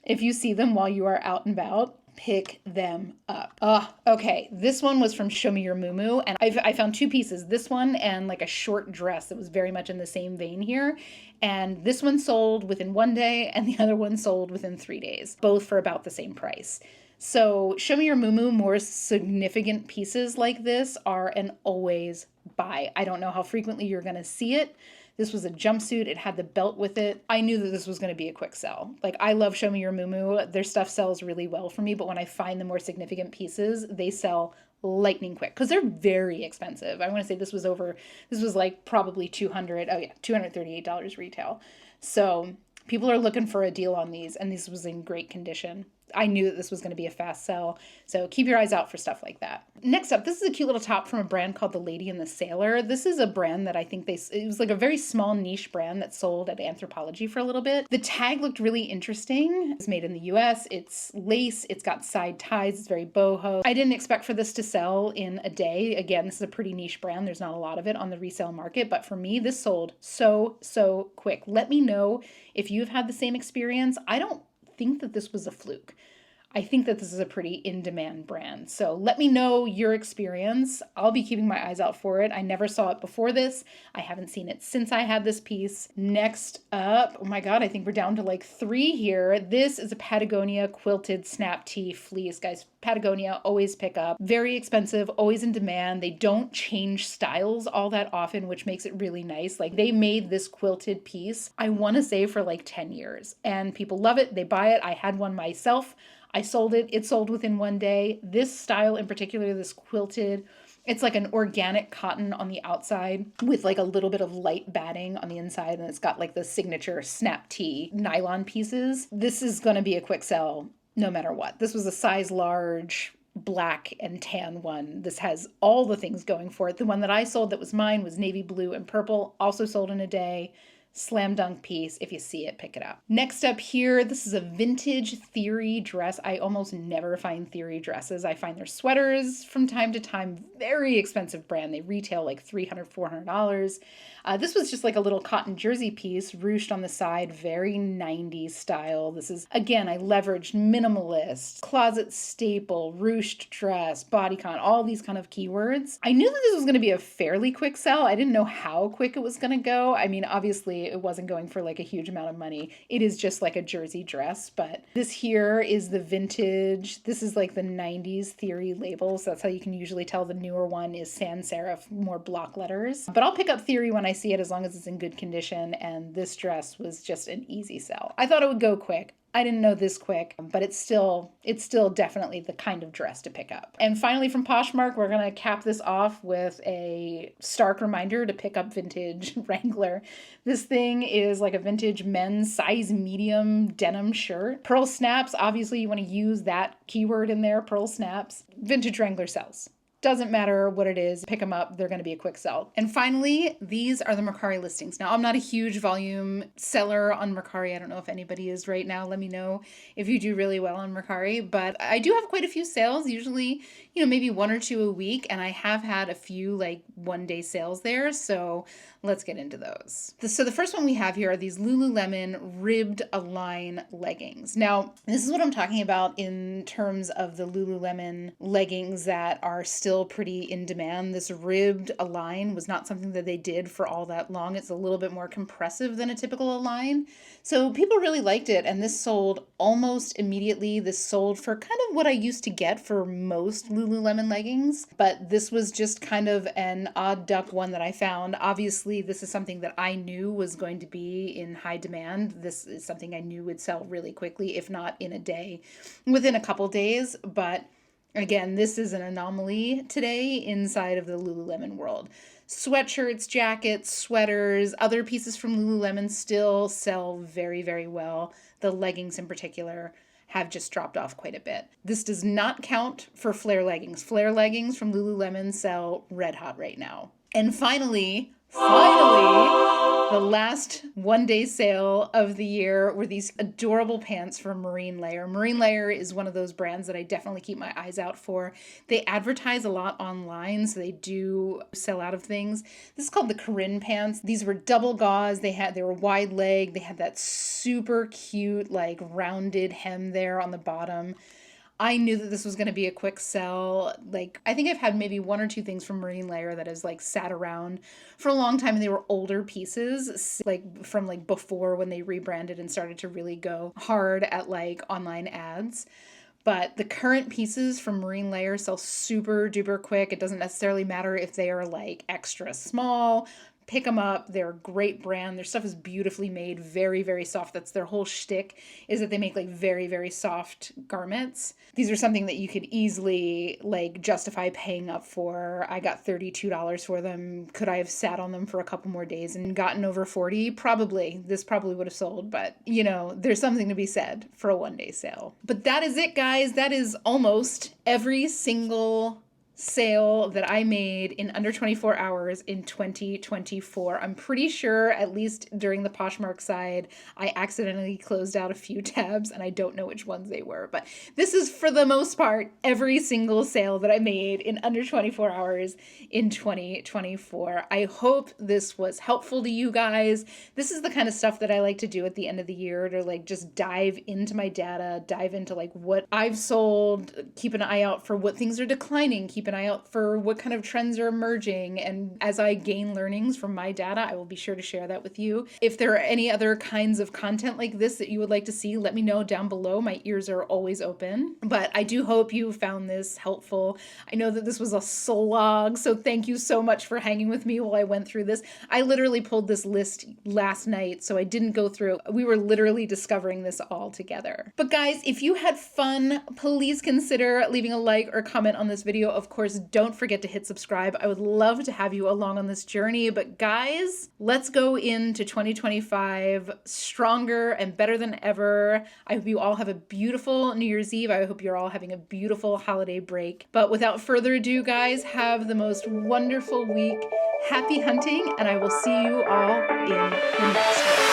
If you see them while you are out and about, pick them up. Okay. This one was from Show Me Your Muumuu, and I found 2 pieces. This one and like a short dress that was very much in the same vein here. And this one sold within 1 day, and the other one sold within 3 days, both for about the same price. So Show Me Your Muumuu, more significant pieces like this are an always buy. I don't know how frequently you're going to see it. This was a jumpsuit. It had the belt with it. I knew that this was going to be a quick sell. Like, I love Show Me Your Muumuu. Their stuff sells really well for me, but when I find the more significant pieces, they sell lightning quick because they're very expensive. I want to say this was like probably $238 retail. So people are looking for a deal on these, and this was in great condition. I knew that this was going to be a fast sell, so keep your eyes out for stuff like that. Next up, this is a cute little top from a brand called The Lady and the Sailor. This is a brand that I think it was like a very small niche brand that sold at Anthropologie for a little bit. The tag looked really interesting. It's made in the US, it's lace, it's got side ties, it's very boho. I didn't expect for this to sell in a day. Again, this is a pretty niche brand. There's not a lot of it on the resale market, but for me, this sold so quick. Let me know if you've had the same experience. I don't think that this was a fluke. I think that this is a pretty in-demand brand. So let me know your experience. I'll be keeping my eyes out for it. I never saw it before this. I haven't seen it since I had this piece. Next up, oh my God, I think we're down to like 3 here. This is a Patagonia quilted snap tee fleece. Guys, Patagonia, always pick up. Very expensive, always in demand. They don't change styles all that often, which makes it really nice. Like, they made this quilted piece, I want to say, for like 10 years. And people love it. They buy it. I had one myself. I sold it. It sold within 1 day. This style in particular, this quilted, it's like an organic cotton on the outside with like a little bit of light batting on the inside. And it's got like the signature snap tee nylon pieces. This is going to be a quick sell no matter what. This was a size large, black and tan one. This has all the things going for it. The one that I sold that was mine was navy blue and purple, also sold in a day. Slam dunk piece. If you see it, pick it up. Next up here, this is a vintage Theory dress. I almost never find Theory dresses. I find their sweaters from time to time. Very expensive brand. They retail like $300, $400. This was just like a little cotton jersey piece, ruched on the side, very 90s style. This is, again, I leveraged minimalist, closet staple, ruched dress, bodycon, all these kind of keywords. I knew that this was going to be a fairly quick sell. I didn't know how quick it was going to go. I mean, obviously it wasn't going for like a huge amount of money. It is just like a jersey dress, but this here is the vintage. This is like the 90s Theory labels. That's how you can usually tell. The newer one is sans serif, more block letters. But I'll pick up Theory when I see it as long as it's in good condition, and this dress was just an easy sell. I thought it would go quick. I didn't know this quick, but it's still definitely the kind of dress to pick up. And finally from Poshmark, we're going to cap this off with a stark reminder to pick up vintage Wrangler. This thing is like a vintage men's size medium denim shirt. Pearl snaps, obviously you want to use that keyword in there, pearl snaps. Vintage Wrangler sells. Doesn't matter what it is, pick them up. They're going to be a quick sell. And finally, these are the Mercari listings. Now, I'm not a huge volume seller on Mercari. I don't know if anybody is right now. Let me know if you do really well on Mercari, but I do have quite a few sales, usually, maybe 1 or 2 a week. And I have had a few like 1-day sales there. So let's get into those. So the first one we have here are these Lululemon ribbed Align leggings. Now, this is what I'm talking about in terms of the Lululemon leggings that are still pretty in demand. This ribbed Align was not something that they did for all that long. It's a little bit more compressive than a typical Align. So people really liked it, and this sold almost immediately. This sold for kind of what I used to get for most Lululemon leggings, but this was just kind of an odd duck one that I found. Obviously, this is something that I knew was going to be in high demand. This is something I knew would sell really quickly, if not in a day, within a couple days. But again, this is an anomaly today inside of the Lululemon world. Sweatshirts, jackets, sweaters, other pieces from Lululemon still sell very, very well. The leggings in particular have just dropped off quite a bit. This does not count for flare leggings. Flare leggings from Lululemon sell red hot right now. And finally, the last 1-day sale of the year were these adorable pants from Marine Layer. Marine Layer is one of those brands that I definitely keep my eyes out for. They advertise a lot online, so they do sell out of things. This is called the Corinne pants. These were double gauze. They were wide leg. They had that super cute, like rounded hem there on the bottom. I knew that this was going to be a quick sell. Like, I think I've had maybe 1 or 2 things from Marine Layer that has like sat around for a long time, and they were older pieces, like from like before when they rebranded and started to really go hard at like online ads. But the current pieces from Marine Layer sell super duper quick. It doesn't necessarily matter if they are like extra small. Pick them up. They're a great brand. Their stuff is beautifully made, very, very soft. That's their whole shtick, is that they make like very, very soft garments. These are something that you could easily like justify paying up for. I got $32 for them. Could I have sat on them for a couple more days and gotten over 40? Probably. This probably would have sold, but there's something to be said for a 1-day sale. But that is it, guys. That is almost every single sale that I made in under 24 hours in 2024. I'm pretty sure, at least during the Poshmark side, I accidentally closed out a few tabs and I don't know which ones they were, but this is for the most part every single sale that I made in under 24 hours in 2024. I hope this was helpful to you guys. This is the kind of stuff that I like to do at the end of the year, to like just dive into my data, dive into like what I've sold, keep an eye out for what things are declining, keep an eye out for what kind of trends are emerging. And as I gain learnings from my data, I will be sure to share that with you. If there are any other kinds of content like this that you would like to see, let me know down below. My ears are always open. But I do hope you found this helpful. I know that this was a slog, so thank you so much for hanging with me while I went through this. I literally pulled this list last night, so I didn't go through. We were literally discovering this all together. But guys, if you had fun, please consider leaving a like or comment on this video. Of course, don't forget to hit subscribe. I would love to have you along on this journey. But guys, let's go into 2025 stronger and better than ever. I hope you all have a beautiful New Year's Eve. I hope you're all having a beautiful holiday break. But without further ado, guys, have the most wonderful week. Happy hunting, and I will see you all in the next one.